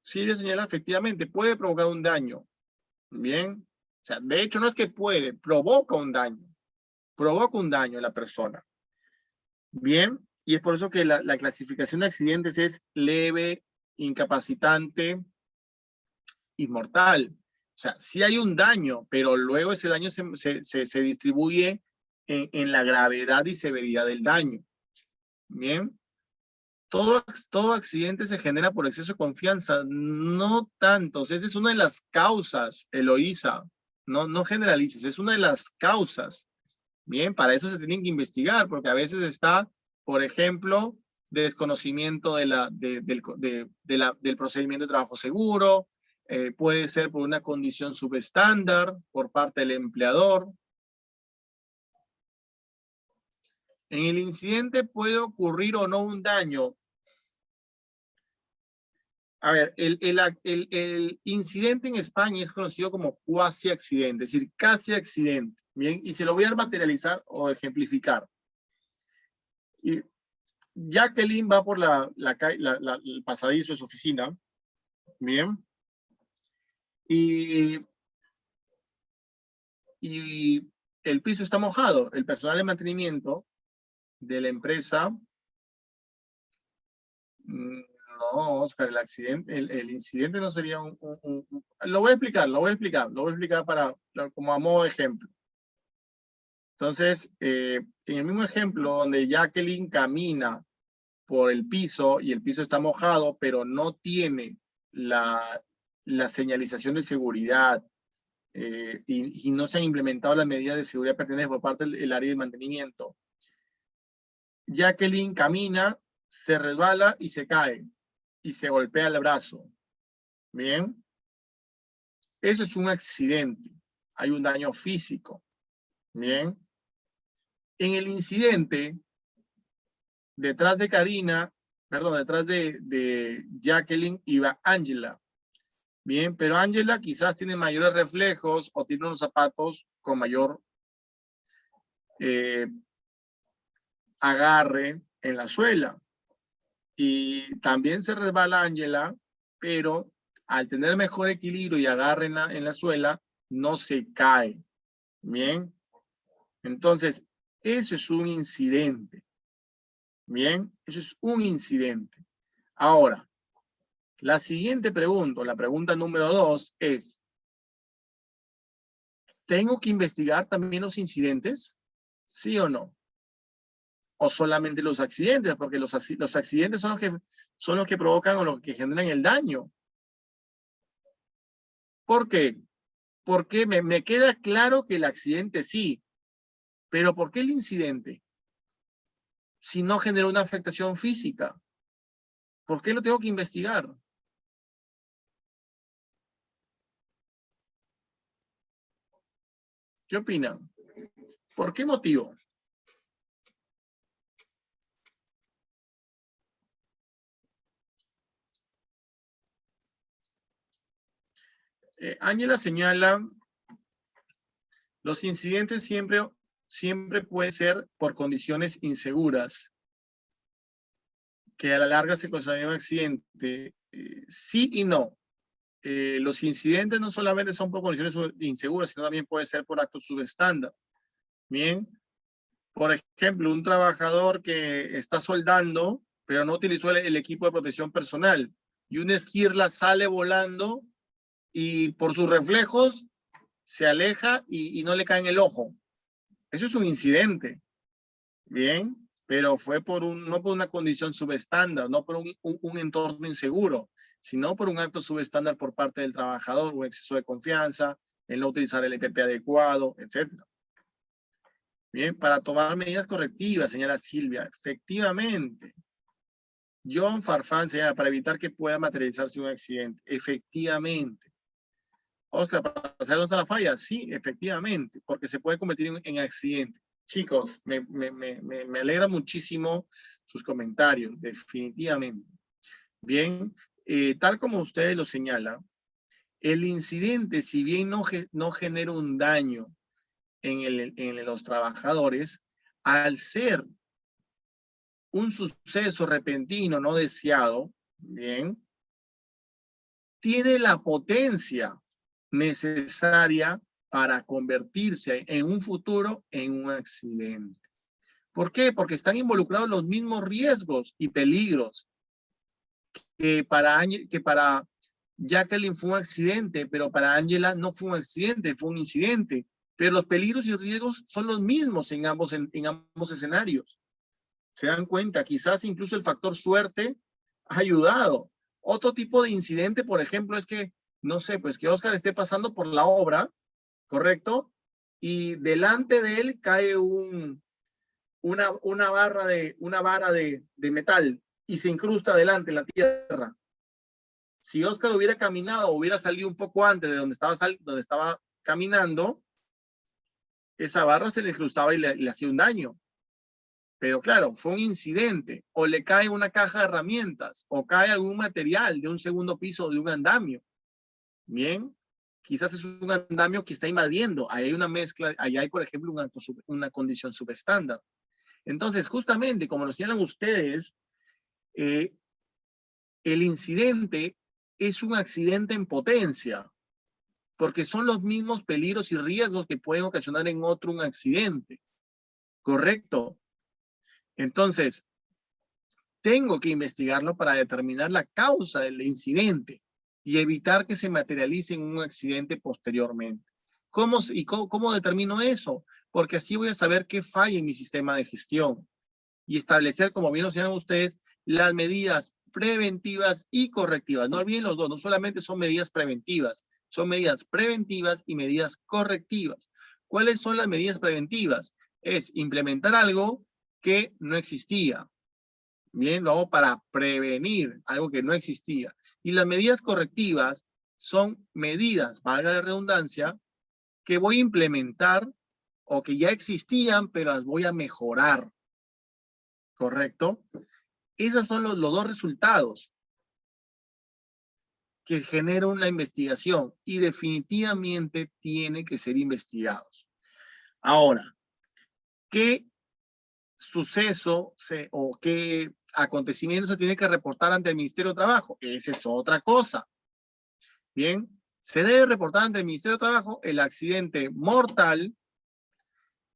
Silvia señala, efectivamente, puede provocar un daño. Bien. O sea, de hecho, no es que puede, provoca un daño. Provoca un daño a la persona. Bien. Y es por eso que la clasificación de accidentes es leve, incapacitante y mortal. O sea, sí hay un daño, pero luego ese daño se distribuye en la gravedad y severidad del daño. Bien. Todo accidente se genera por exceso de confianza. No tantos. Esa es una de las causas, Eloísa. No generalices, es una de las causas. Bien, para eso se tienen que investigar, porque a veces está, por ejemplo, desconocimiento del procedimiento de trabajo seguro, puede ser por una condición subestándar por parte del empleador. En el incidente puede ocurrir o no un daño. A ver, el incidente en España es conocido como cuasi accidente, es decir, casi accidente. Bien, y se lo voy a materializar o ejemplificar. Y Jacqueline va por el pasadizo de su oficina. Bien. Y el piso está mojado. El personal de mantenimiento de la empresa. No, Oscar, el incidente no sería lo voy a explicar como a modo de ejemplo. Entonces, en el mismo ejemplo donde Jacqueline camina por el piso y el piso está mojado, pero no tiene la señalización de seguridad y no se han implementado las medidas de seguridad pertinentes por parte del área de mantenimiento. Jacqueline camina, se resbala y se cae y se golpea el brazo. Bien. Eso es un accidente. Hay un daño físico. Bien. En el incidente, detrás de Jacqueline iba Angela. Bien, pero Angela quizás tiene mayores reflejos o tiene unos zapatos con mayor agarre en la suela. Y también se resbala Angela, pero al tener mejor equilibrio y agarre en la suela, no se cae. Bien. Entonces, eso es un incidente. Bien, eso es un incidente. Ahora, la siguiente pregunta, la pregunta número 2 es, ¿tengo que investigar también los incidentes? ¿Sí o no? ¿O solamente los accidentes? Porque los accidentes son los que provocan o los que generan el daño. ¿Por qué? Porque me queda claro que el accidente sí, pero ¿por qué el incidente? Si no generó una afectación física, ¿por qué lo tengo que investigar? ¿Qué opinan? ¿Por qué motivo? Ángela señala, los incidentes siempre pueden ser por condiciones inseguras, que a la larga se considera un accidente. Sí y no. Los incidentes no solamente son por condiciones inseguras, sino también puede ser por actos subestándar. Bien. Por ejemplo, un trabajador que está soldando, pero no utilizó el equipo de protección personal, y una esquirla sale volando y por sus reflejos se aleja y no le cae en el ojo. Eso es un incidente, ¿bien? Pero fue no por una condición subestándar, no por un entorno inseguro, sino por un acto subestándar por parte del trabajador, un exceso de confianza, el no utilizar el EPP adecuado, etc. Bien, para tomar medidas correctivas, señala Silvia. Efectivamente. John Farfán señala, para evitar que pueda materializarse un accidente. Efectivamente. Oscar, ¿para saber dónde está la falla? Sí, efectivamente, porque se puede convertir en accidente. Chicos, me alegra muchísimo sus comentarios, definitivamente. Bien, tal como ustedes lo señalan, el incidente, si bien no genera un daño en los trabajadores, al ser un suceso repentino no deseado, bien, tiene la potencia necesaria para convertirse en un futuro en un accidente. ¿Por qué? Porque están involucrados los mismos riesgos y peligros que para Jacqueline fue un accidente, pero para Angela no fue un accidente, fue un incidente. Pero los peligros y riesgos son los mismos en ambos escenarios. Se dan cuenta, quizás incluso el factor suerte ha ayudado. Otro tipo de incidente, por ejemplo, es que, no sé, pues que Oscar esté pasando por la obra, ¿correcto? Y delante de él cae una vara de metal y se incrusta delante en la tierra. Si Oscar hubiera caminado o hubiera salido un poco antes de donde estaba caminando, esa barra se le incrustaba y le hacía un daño. Pero claro, fue un incidente, o le cae una caja de herramientas, o cae algún material de un segundo piso de un andamio. Bien, quizás es un andamio que está invadiendo. Ahí hay una mezcla, ahí hay, por ejemplo, una condición subestándar. Entonces, justamente, como lo señalan ustedes, el incidente es un accidente en potencia, porque son los mismos peligros y riesgos que pueden ocasionar en otro un accidente. ¿Correcto? Entonces, tengo que investigarlo para determinar la causa del incidente y evitar que se materialice en un accidente posteriormente. ¿Cómo determino eso? Porque así voy a saber qué falla en mi sistema de gestión y establecer, como bien lo señalan ustedes, las medidas preventivas y correctivas. No olviden los dos, no solamente son medidas preventivas, son medidas preventivas y medidas correctivas. ¿Cuáles son las medidas preventivas? Es implementar algo que no existía. Bien, lo hago para prevenir algo que no existía. Y las medidas correctivas son medidas, valga la redundancia, que voy a implementar o que ya existían, pero las voy a mejorar. ¿Correcto? Esos son los dos resultados que generan la investigación y definitivamente tienen que ser investigados. Ahora, ¿qué suceso o qué acontecimiento se tiene que reportar ante el Ministerio de Trabajo? Esa es otra cosa. Bien, se debe reportar ante el Ministerio de Trabajo el accidente mortal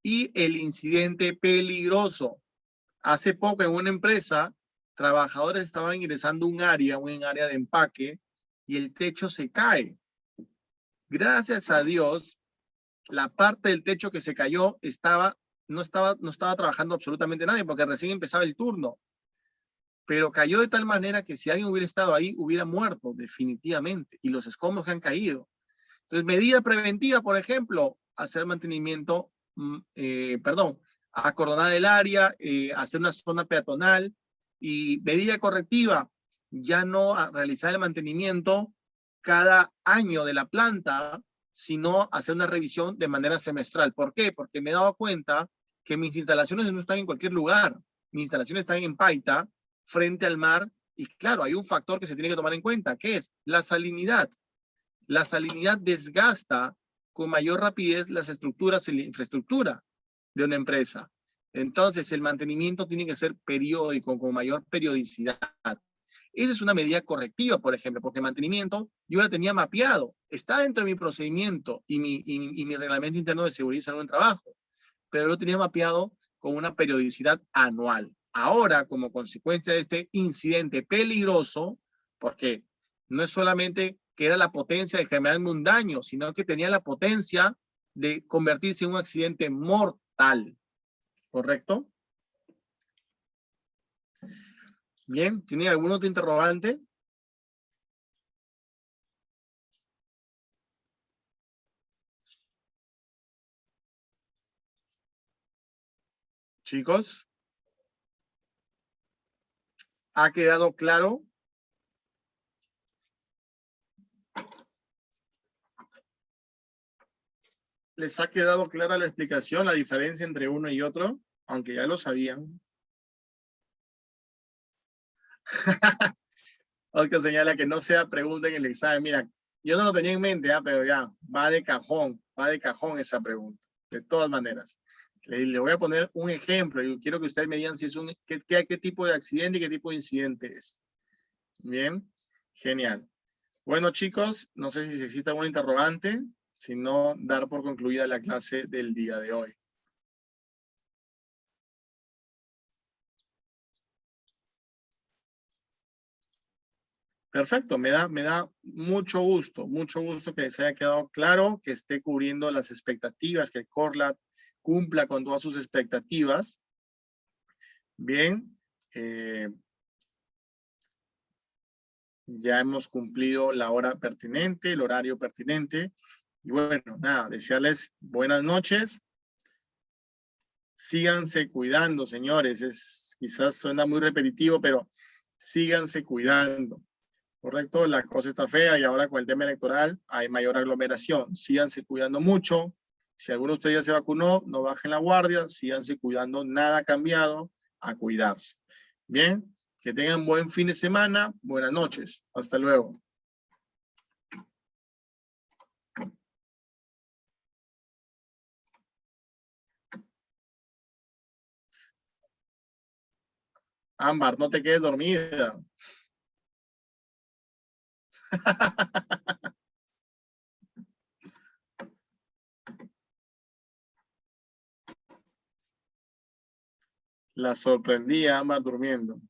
y el incidente peligroso. Hace poco en una empresa, trabajadores estaban ingresando a un área de empaque, y el techo se cae. Gracias a Dios, la parte del techo que se cayó no estaba trabajando absolutamente nadie porque recién empezaba el turno. Pero cayó de tal manera que si alguien hubiera estado ahí, hubiera muerto definitivamente, y los escombros que han caído. Entonces, medida preventiva, por ejemplo, hacer mantenimiento, acordonar el área, hacer una zona peatonal, y medida correctiva, ya no realizar el mantenimiento cada año de la planta, sino hacer una revisión de manera semestral. ¿Por qué? Porque me he dado cuenta que mis instalaciones no están en cualquier lugar. Mis instalaciones están en Paita, frente al mar, y claro, hay un factor que se tiene que tomar en cuenta, que es la salinidad. La salinidad desgasta con mayor rapidez las estructuras y la infraestructura de una empresa. Entonces, el mantenimiento tiene que ser periódico, con mayor periodicidad. Esa es una medida correctiva, por ejemplo, porque el mantenimiento yo la tenía mapeado, está dentro de mi procedimiento y mi reglamento interno de seguridad y salud en trabajo, pero lo tenía mapeado con una periodicidad anual. Ahora, como consecuencia de este incidente peligroso, porque no es solamente que era la potencia de generarme un daño, sino que tenía la potencia de convertirse en un accidente mortal. ¿Correcto? Bien, ¿tiene algún otro interrogante? Chicos, ¿ha quedado claro? ¿Les ha quedado clara la explicación, la diferencia entre uno y otro? Aunque ya lo sabían. Oscar señala que no sea pregunta en el examen. Mira, yo no lo tenía en mente, pero ya, va de cajón esa pregunta, de todas maneras. Le voy a poner un ejemplo y quiero que ustedes me digan si es qué tipo de accidente y qué tipo de incidente es. Bien, genial. Bueno, chicos, no sé si existe algún interrogante, si no, dar por concluida la clase del día de hoy. Perfecto, me da mucho gusto que les haya quedado claro, que esté cubriendo las expectativas, que el Corlat cumpla con todas sus expectativas. Bien, ya hemos cumplido la hora pertinente, el horario pertinente. Y bueno, nada, desearles buenas noches. Síganse cuidando, señores. Quizás suena muy repetitivo, pero síganse cuidando. Correcto, la cosa está fea y ahora con el tema electoral hay mayor aglomeración. Síganse cuidando mucho. Si alguno de ustedes ya se vacunó, no bajen la guardia, síganse cuidando, nada ha cambiado, a cuidarse. Bien, que tengan buen fin de semana, buenas noches, hasta luego. Ámbar, no te quedes dormida. La sorprendí a Ámbar durmiendo.